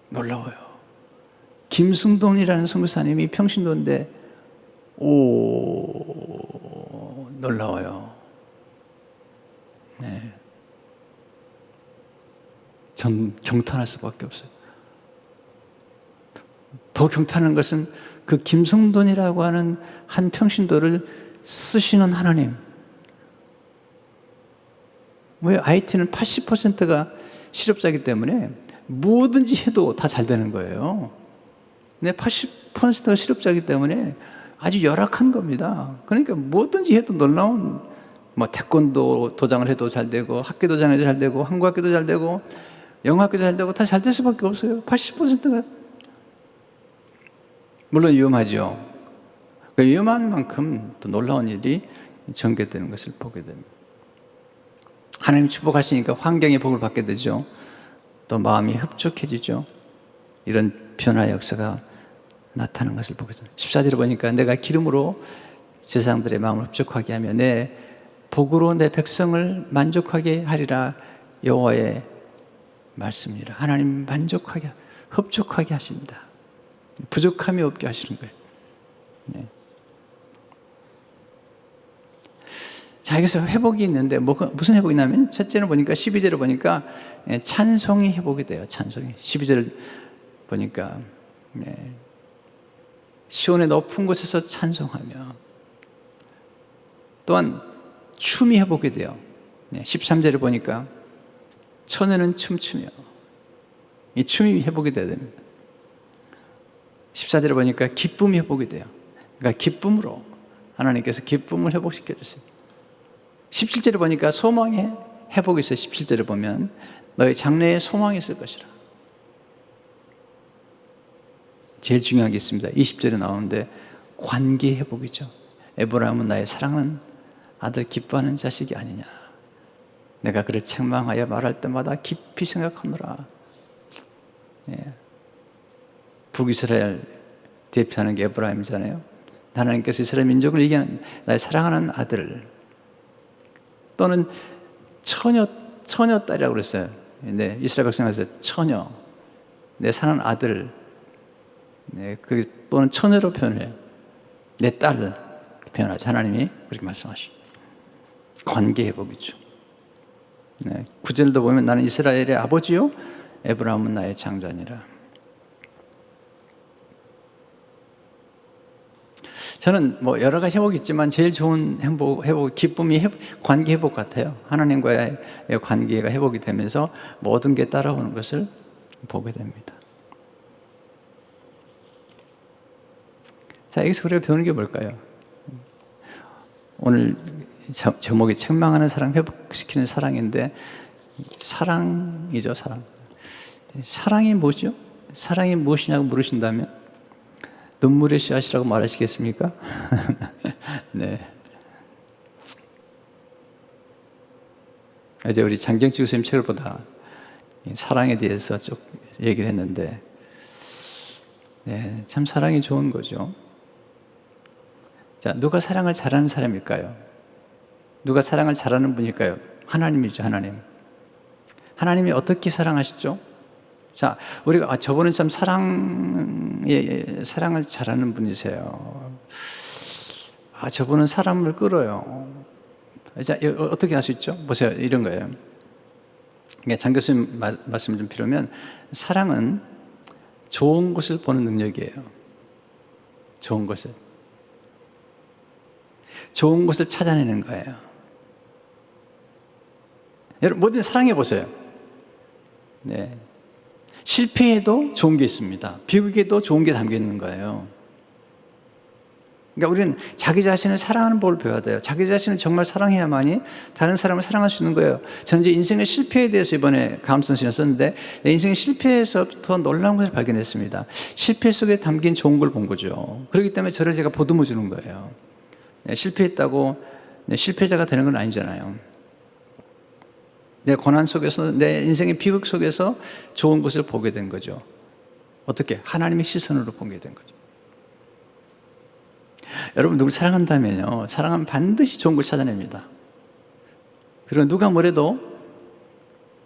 놀라워요. 김승돈이라는 선교사님이 평신도인데 놀라워요. 네. 전 경탄할 수밖에 없어요. 더 경탄한 것은 그 김승돈이라고 하는 한 평신도를 쓰시는 하나님. 왜? IT는 80%가 실업자이기 때문에 뭐든지 해도 다 잘 되는 거예요. 근데 80%가 실업자이기 때문에 아주 열악한 겁니다. 그러니까 뭐든지 해도 놀라운, 태권도 도장을 해도 잘 되고, 학교 도장을 해도 잘 되고, 한국 학교도 잘 되고, 영어 학교도 잘 되고, 다 잘 될 수밖에 없어요. 80%가. 물론 위험하죠. 그 위험한 만큼 또 놀라운 일이 전개되는 것을 보게 됩니다. 하나님 축복하시니까 환경의 복을 받게 되죠. 또 마음이 흡족해지죠. 이런 변화의 역사가 나타나는 것을 보게 됩니다. 14절을 보니까 내가 기름으로 제사장들의 마음을 흡족하게 하며 내 복으로 내 백성을 만족하게 하리라. 여호와의 말씀이라. 하나님 만족하게, 흡족하게 하십니다. 부족함이 없게 하시는 거예요. 네. 자, 여기서 회복이 있는데 무슨 회복이 있냐면 첫째는 보니까 12절을 보니까 찬송이 회복이 돼요. 찬송이. 12절을 보니까 시온의 높은 곳에서 찬송하며, 또한 춤이 회복이 돼요. 13절을 보니까 처녀는 춤추며, 이 춤이 회복이 돼야 됩니다. 14절을 보니까 기쁨이 회복이 돼요. 그러니까 기쁨으로 하나님께서 기쁨을 회복시켜 주세요. 17절을 보니까 소망의 회복이 있어요. 17절을 보면 너희 장래에 소망이 있을 것이라. 제일 중요한 게 있습니다. 20절에 나오는데 관계 회복이죠. 에브라임은 나의 사랑하는 아들, 기뻐하는 자식이 아니냐. 내가 그를 책망하여 말할 때마다 깊이 생각하노라. 북이스라엘 대표하는 게 에브라임이잖아요. 하나님께서 이스라엘 민족을 얘기하는 나의 사랑하는 아들, 또는 처녀 딸이라고 그랬어요. 네, 이스라엘 백성에서 처녀, 내 사랑하는 아들, 또는 처녀로 표현해요. 내 딸 표현하죠. 하나님이 그렇게 말씀하시죠. 관계 회복이죠. 9절도 보면 나는 이스라엘의 아버지요 에브라임은 나의 장자니라. 저는 여러 가지 회복이 있지만 제일 좋은 회복, 기쁨이 관계 회복 같아요. 하나님과의 관계가 회복이 되면서 모든 게 따라오는 것을 보게 됩니다. 자, 여기서 우리가 배우는 게 뭘까요? 오늘 제목이 책망하는 사랑, 회복시키는 사랑인데, 사랑이죠, 사랑. 사랑이 뭐죠? 사랑이 무엇이냐고 물으신다면 눈물의 씨앗이라고 말하시겠습니까? 네. 어제 우리 장경치 교수님 책을 보다 사랑에 대해서 쭉 얘기를 했는데, 참 사랑이 좋은 거죠. 자, 누가 사랑을 잘하는 사람일까요? 누가 사랑을 잘하는 분일까요? 하나님이죠, 하나님. 하나님이 어떻게 사랑하시죠? 자, 우리가 저분은 참 사랑을 잘하는 분이세요. 저분은 사람을 끌어요. 자, 어떻게 할 수 있죠? 보세요, 이런 거예요. 장 교수님 말씀 좀 필요하면, 사랑은 좋은 것을 보는 능력이에요. 좋은 것을 찾아내는 거예요. 여러분, 뭐든 사랑해 보세요. 네. 실패에도 좋은 게 있습니다. 비극에도 좋은 게 담겨 있는 거예요. 그러니까 우리는 자기 자신을 사랑하는 법을 배워야 돼요. 자기 자신을 정말 사랑해야만이 다른 사람을 사랑할 수 있는 거예요. 저는 이제 인생의 실패에 대해서 이번에 감성신을 썼는데, 내 인생의 실패에서부터 놀라운 것을 발견했습니다. 실패 속에 담긴 좋은 걸 본 거죠. 그렇기 때문에 저를 제가 보듬어 주는 거예요. 실패했다고 실패자가 되는 건 아니잖아요. 내 고난 속에서, 내 인생의 비극 속에서 좋은 것을 보게 된 거죠. 어떻게? 하나님의 시선으로 보게 된 거죠. 여러분, 누굴 사랑한다면요, 사랑하면 반드시 좋은 걸 찾아냅니다. 그리고 누가 뭐래도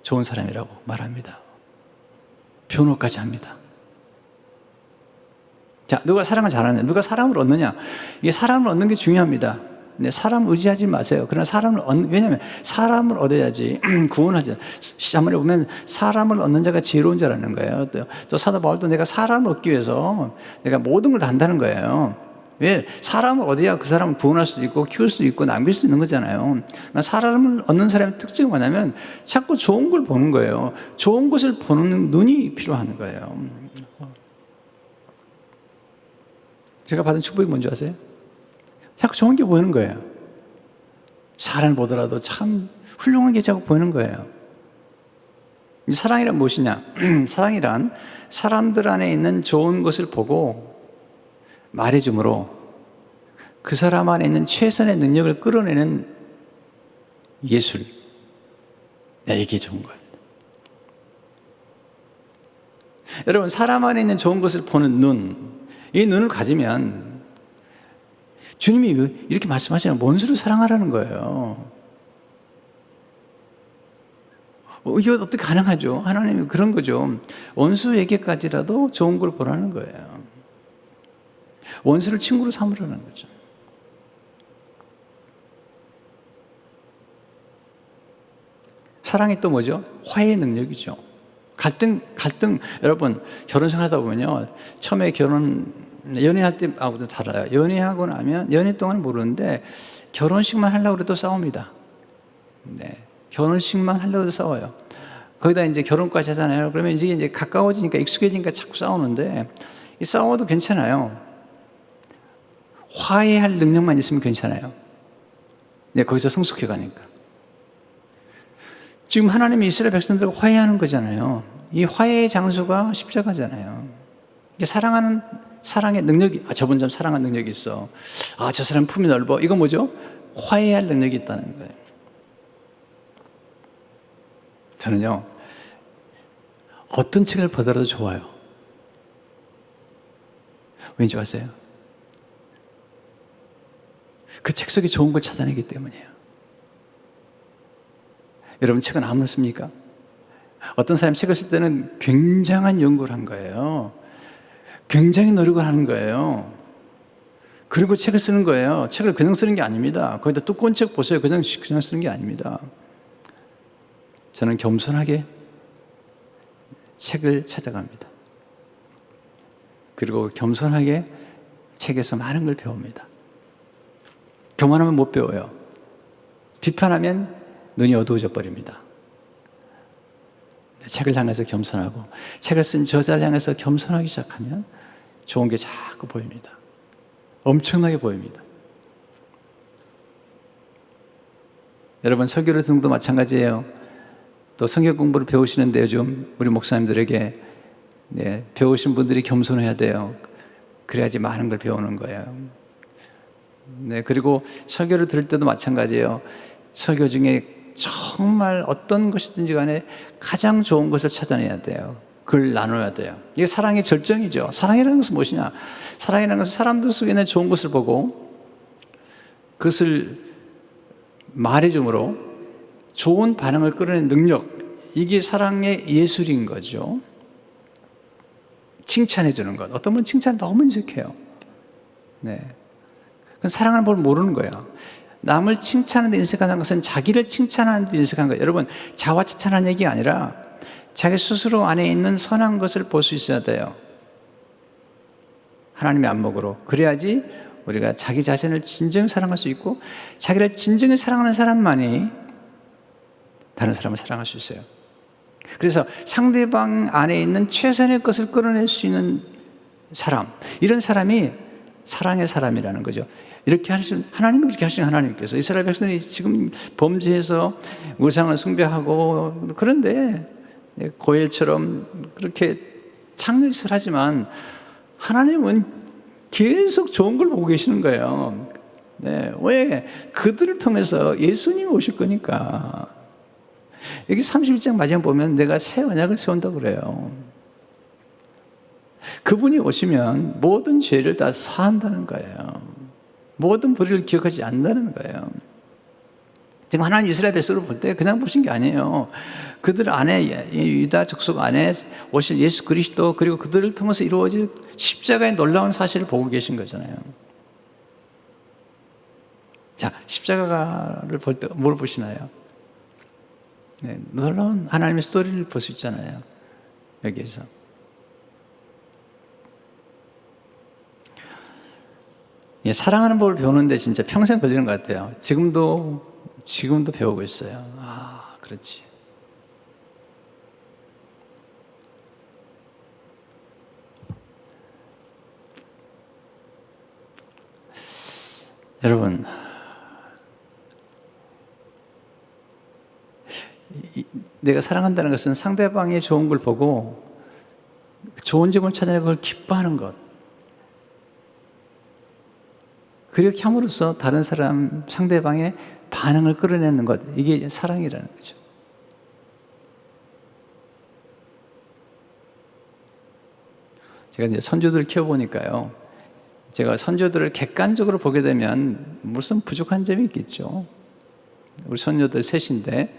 좋은 사람이라고 말합니다. 변호까지 합니다. 자, 누가 사랑을 잘하느냐, 누가 사람을 얻느냐, 이게 사람을 얻는 게 중요합니다. 네, 사람 의지하지 마세요. 그러나 왜냐하면 사람을 얻어야지 구원하죠. 시작문에 보면 사람을 얻는 자가 지혜로운 자라는 거예요. 또 사도 바울도 내가 사람을 얻기 위해서 내가 모든 걸 다 한다는 거예요. 왜? 사람을 얻어야 그 사람을 구원할 수도 있고 키울 수도 있고 남길 수도 있는 거잖아요. 사람을 얻는 사람의 특징이 뭐냐면 자꾸 좋은 걸 보는 거예요. 좋은 것을 보는 눈이 필요한 거예요. 제가 받은 축복이 뭔지 아세요? 자꾸 좋은 게 보이는 거예요. 사람을 보더라도 참 훌륭한 게 자꾸 보이는 거예요. 사랑이란 무엇이냐? 사랑이란 사람들 안에 있는 좋은 것을 보고 말해줌으로 그 사람 안에 있는 최선의 능력을 끌어내는 예술. 이게 좋은 거예요. 여러분, 사람 안에 있는 좋은 것을 보는 눈, 이 눈을 가지면 주님이 이렇게 말씀하시는 원수를 사랑하라는 거예요. 이게 어떻게 가능하죠? 하나님이 그런 거죠. 원수에게까지라도 좋은 걸 보라는 거예요. 원수를 친구로 삼으라는 거죠. 사랑이 또 뭐죠? 화해의 능력이죠. 갈등, 여러분, 결혼생활 하다 보면요. 처음에 연애할 때하고도 달라요. 연애하고 나면, 연애 동안은 모르는데, 결혼식만 하려고 해도 싸웁니다. 네. 결혼식만 하려고 해도 싸워요. 거기다 이제 결혼까지 하잖아요. 그러면 이제 가까워지니까, 익숙해지니까 자꾸 싸우는데, 이 싸워도 괜찮아요. 화해할 능력만 있으면 괜찮아요. 네, 거기서 성숙해 가니까. 지금 하나님이 이스라엘 백성들과 화해하는 거잖아요. 이 화해의 장소가 십자가잖아요. 사랑의 능력이, 저분 좀 사랑하는 능력이 있어. 저 사람 품이 넓어. 이거 뭐죠? 화해할 능력이 있다는 거예요. 저는요, 어떤 책을 보더라도 좋아요. 왠지 아세요? 그 책 속에 좋은 걸 찾아내기 때문이에요. 여러분, 책은 안 읽습니까? 어떤 사람이 책을 쓸 때는 굉장한 연구를 한 거예요. 굉장히 노력을 하는 거예요. 그리고 책을 쓰는 거예요. 책을 그냥 쓰는 게 아닙니다. 거기다 두꺼운 책 보세요. 그냥 쓰는 게 아닙니다. 저는 겸손하게 책을 찾아갑니다. 그리고 겸손하게 책에서 많은 걸 배웁니다. 교만하면 못 배워요. 비판하면 눈이 어두워져 버립니다. 책을 향해서 겸손하고, 책을 쓴 저자를 향해서 겸손하기 시작하면 좋은 게 자꾸 보입니다. 엄청나게 보입니다. 여러분, 설교를 듣는 것도 마찬가지예요. 또 성경 공부를 배우시는데 요즘 우리 목사님들에게 배우신 분들이 겸손해야 돼요. 그래야지 많은 걸 배우는 거예요. 네, 그리고 설교를 들을 때도 마찬가지예요. 설교 중에 정말 어떤 것이든지 간에 가장 좋은 것을 찾아내야 돼요. 그걸 나눠야 돼요. 이게 사랑의 절정이죠. 사랑이라는 것은 무엇이냐? 사랑이라는 것은 사람들 속에 있는 좋은 것을 보고 그것을 말해줌으로 좋은 반응을 끌어내는 능력, 이게 사랑의 예술인 거죠. 칭찬해 주는 것. 어떤 분은 칭찬 너무 인색해요. 네. 그건 사랑하는 걸 모르는 거예요. 남을 칭찬하는 데 인색하는 것은 자기를 칭찬하는 데 인색한 거예요. 여러분, 자화자찬한 얘기가 아니라 자기 스스로 안에 있는 선한 것을 볼 수 있어야 돼요. 하나님의 안목으로. 그래야지 우리가 자기 자신을 진정히 사랑할 수 있고, 자기를 진정히 사랑하는 사람만이 다른 사람을 사랑할 수 있어요. 그래서 상대방 안에 있는 최선의 것을 끌어낼 수 있는 사람, 이런 사람이 사랑의 사람이라는 거죠. 이렇게 하나님이 그렇게 하신 하나님께서 이스라엘 백성들이 지금 범죄해서 우상을 숭배하고, 그런데 고엘처럼 그렇게 창짓을 하지만 하나님은 계속 좋은 걸 보고 계시는 거예요. 네, 왜? 그들을 통해서 예수님이 오실 거니까. 여기 31장 마지막 보면 내가 새 언약을 세운다고 그래요. 그분이 오시면 모든 죄를 다 사한다는 거예요. 모든 불의를 기억하지 않는다는 거예요. 지금 하나님 이스라엘 백성을 볼 때 그냥 보신 게 아니에요. 그들 안에, 유다 족속 안에 오실 예수 그리스도, 그리고 그들을 통해서 이루어질 십자가의 놀라운 사실을 보고 계신 거잖아요. 자, 십자가를 볼 때 뭘 보시나요? 네, 놀라운 하나님의 스토리를 볼 수 있잖아요. 여기에서. 사랑하는 법을 배우는데 진짜 평생 걸리는 것 같아요. 지금도 배우고 있어요. 그렇지. 여러분, 내가 사랑한다는 것은 상대방의 좋은 걸 보고 좋은 점을 찾아내고 그걸 기뻐하는 것. 그렇게 함으로써 다른 사람, 상대방의 반응을 끌어내는 것. 이게 사랑이라는 거죠. 제가 이제 선조들을 키워보니까요. 제가 선조들을 객관적으로 보게 되면 무슨 부족한 점이 있겠죠. 우리 선조들 셋인데,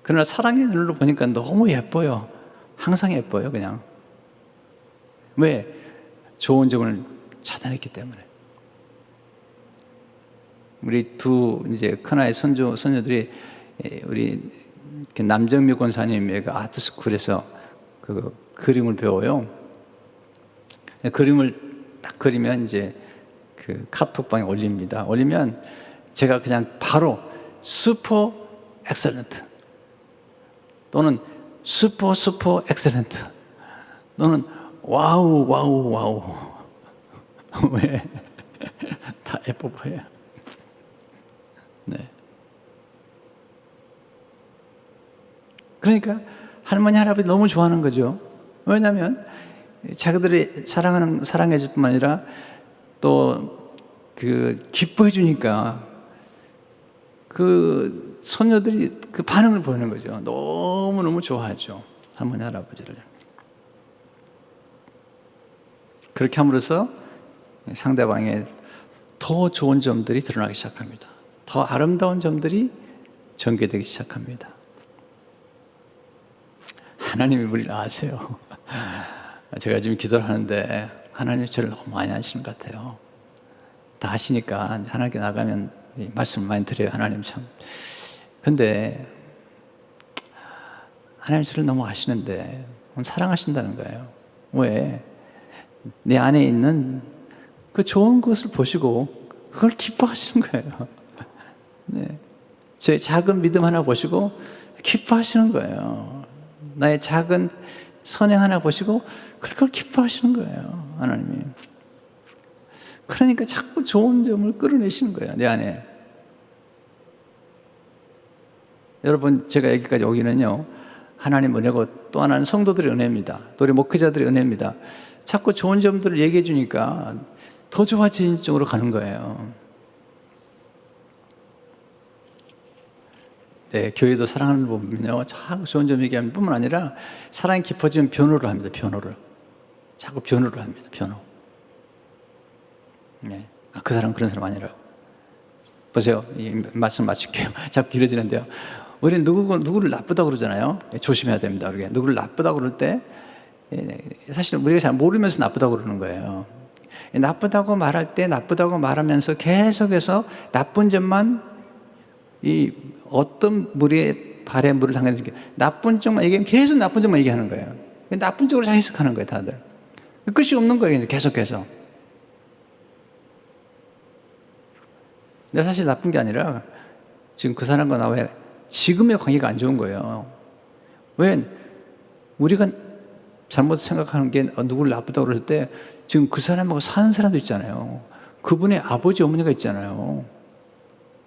그러나 사랑의 눈으로 보니까 너무 예뻐요. 항상 예뻐요, 그냥. 왜? 좋은 점을 찾아냈기 때문에. 우리 두 이제 큰아이 선조들이 우리 남정미 권사님의 그 아트스쿨에서 그 그림을 배워요. 그림을 딱 그리면 이제 그 카톡방에 올립니다. 올리면 제가 그냥 바로 슈퍼 엑셀런트 또는 슈퍼 엑셀런트 또는 와우 와우 와우 왜? 다 F4예요. 네. 그러니까 할머니 할아버지 너무 좋아하는 거죠. 왜냐하면 자기들이 사랑해 줄 뿐만 아니라 또 그 기뻐해 주니까 그 손녀들이 그 반응을 보이는 거죠. 너무너무 좋아하죠, 할머니 할아버지를. 그렇게 함으로써 상대방의 더 좋은 점들이 드러나기 시작합니다. 더 아름다운 점들이 전개되기 시작합니다. 하나님이 우리를 아세요. 제가 지금 기도를 하는데 하나님이 저를 너무 많이 아시는 것 같아요. 다 아시니까 하나님께 나가면 말씀을 많이 드려요. 하나님 참. 근데 하나님 저를 너무 아시는데 사랑하신다는 거예요. 왜? 내 안에 있는 그 좋은 것을 보시고 그걸 기뻐하시는 거예요. 네. 제 작은 믿음 하나 보시고 기뻐하시는 거예요. 나의 작은 선행 하나 보시고 그걸 기뻐하시는 거예요, 하나님이. 그러니까 자꾸 좋은 점을 끌어내시는 거예요, 내 안에. 여러분, 제가 여기까지 오기는요, 하나님 은혜고 또 하나는 성도들의 은혜입니다. 또 우리 목회자들의 은혜입니다. 자꾸 좋은 점들을 얘기해 주니까 더 좋아지는 쪽으로 가는 거예요. 네, 교회도 사랑하는 거 보면요, 자꾸 좋은 점 얘기하는 뿐만 아니라 사랑이 깊어지면 변호를 합니다. 변호를. 자꾸 변호를 합니다. 변호. 네. 그 사람 그런 사람 아니라고. 보세요. 이 말씀 맞출게요. 자꾸 길어지는데요. 우리는 누구를 나쁘다고 그러잖아요. 조심해야 됩니다. 우리가 누구를 나쁘다고 그럴 때 사실 우리가 잘 모르면서 나쁘다고 그러는 거예요. 나쁘다고 말할 때 나쁘다고 말하면서 계속해서 나쁜 점만 이 어떤 물에 발에 물을 담가는 나쁜 쪽만 얘기하면 계속 나쁜 쪽만 얘기하는 거예요. 나쁜 쪽으로 잘 해석하는 거예요, 다들. 끝이 없는 거예요, 계속해서. 근데 사실 나쁜 게 아니라 지금 그 사람과 나와의 지금의 관계가 안 좋은 거예요. 왜? 우리가 잘못 생각하는 게 누구를 나쁘다고 그럴 때 지금 그 사람하고 사는 사람도 있잖아요. 그분의 아버지, 어머니가 있잖아요.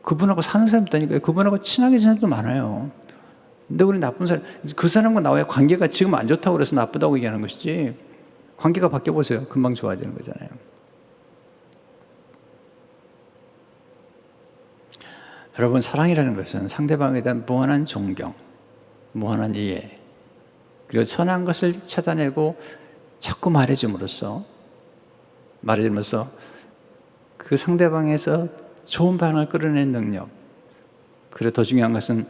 그분하고 사는 사람도 있다니까요. 그분하고 친하게 지내는 사람도 많아요. 근데 우리 나쁜 사람, 그 사람과 나와의 관계가 지금 안 좋다고 그래서 나쁘다고 얘기하는 것이지, 관계가 바뀌어보세요. 금방 좋아지는 거잖아요. 여러분, 사랑이라는 것은 상대방에 대한 무한한 존경, 무한한 이해, 그리고 선한 것을 찾아내고 자꾸 말해줌으로써 그 상대방에서 좋은 반응을 끌어내는 능력, 그리고 더 중요한 것은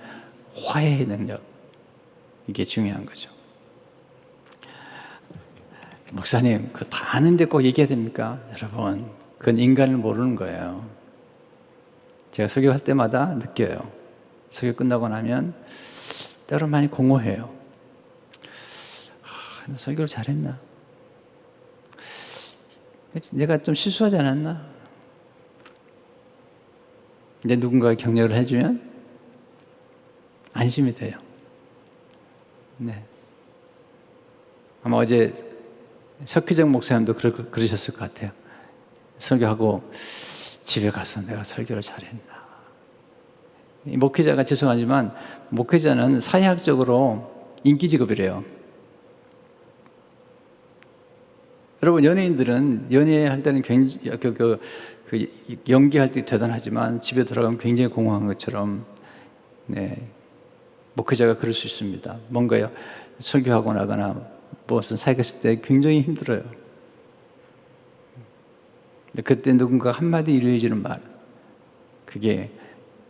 화해의 능력, 이게 중요한 거죠. 목사님, 그거 다 아는데 꼭 얘기해야 됩니까? 여러분, 그건 인간을 모르는 거예요. 제가 설교할 때마다 느껴요. 설교 끝나고 나면 때로 많이 공허해요. 설교를 잘했나? 내가 좀 실수하지 않았나? 이제 누군가가 격려를 해주면 안심이 돼요. 네. 아마 어제 석희정 목사님도 그러셨을 것 같아요. 설교하고 집에 가서 내가 설교를 잘했나. 이 목회자가 죄송하지만 목회자는 사회학적으로 인기직업이래요. 여러분, 연예인들은 연애할 때는 굉장히 연기할 때 대단하지만 집에 들어가면 굉장히 공허한 것처럼, 네, 목회자가 그럴 수 있습니다. 뭔가요, 설교하고 나거나 무슨 사역했을 때 굉장히 힘들어요. 근데 그때 누군가 한마디 위로해 주는 말, 그게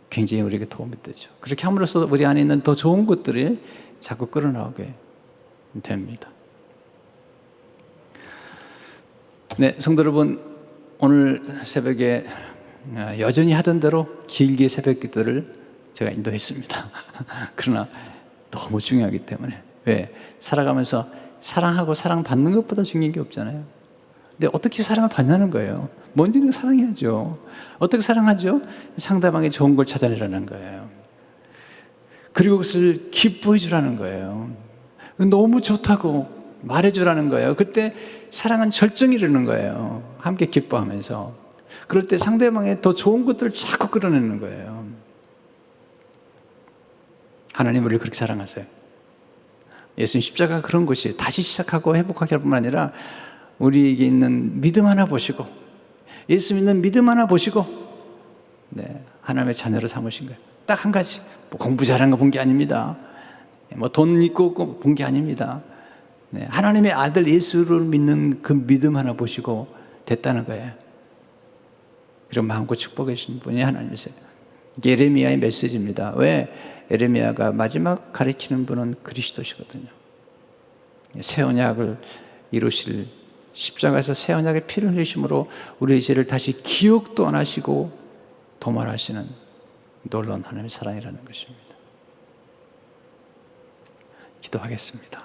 굉장히 우리에게 도움이 되죠. 그렇게 함으로써 우리 안에 있는 더 좋은 것들이 자꾸 끌어나오게 됩니다. 네, 성도 여러분, 오늘 새벽에 여전히 하던 대로 길게 새벽 기도를 제가 인도했습니다. 그러나 너무 중요하기 때문에. 왜? 살아가면서 사랑하고 사랑받는 것보다 중요한 게 없잖아요. 근데 어떻게 사랑을 받냐는 거예요. 먼저는 사랑해야죠. 어떻게 사랑하죠? 상대방의 좋은 걸 찾아내라는 거예요. 그리고 그것을 기뻐해 주라는 거예요. 너무 좋다고 말해주라는 거예요. 그때 사랑은 절정이 이르는 거예요. 함께 기뻐하면서. 그럴 때 상대방의 더 좋은 것들을 자꾸 끌어내는 거예요. 하나님 우리를 그렇게 사랑하세요. 예수님 십자가가 그런 것이 다시 시작하고 회복하게 할 뿐만 아니라 우리에게 있는 믿음 하나 보시고, 예수 믿는 믿음 하나 보시고, 네, 하나님의 자녀를 삼으신 거예요. 딱 한 가지. 뭐 공부 잘한 거 본 게 아닙니다. 뭐 돈 있고 본 게 아닙니다. 네, 하나님의 아들 예수를 믿는 그 믿음 하나 보시고 됐다는 거예요. 그리고 마음껏 축복해 주신 분이 하나님이세요. 이게 예레미야의 메시지입니다. 왜? 예레미야가 마지막 가르치는 분은 그리스도시거든요. 새 언약을 이루실, 십자가에서 새 언약의 피를 흘리심으로 우리의 죄를 다시 기억도 안 하시고 도말하시는 놀라운 하나님의 사랑이라는 것입니다. 기도하겠습니다.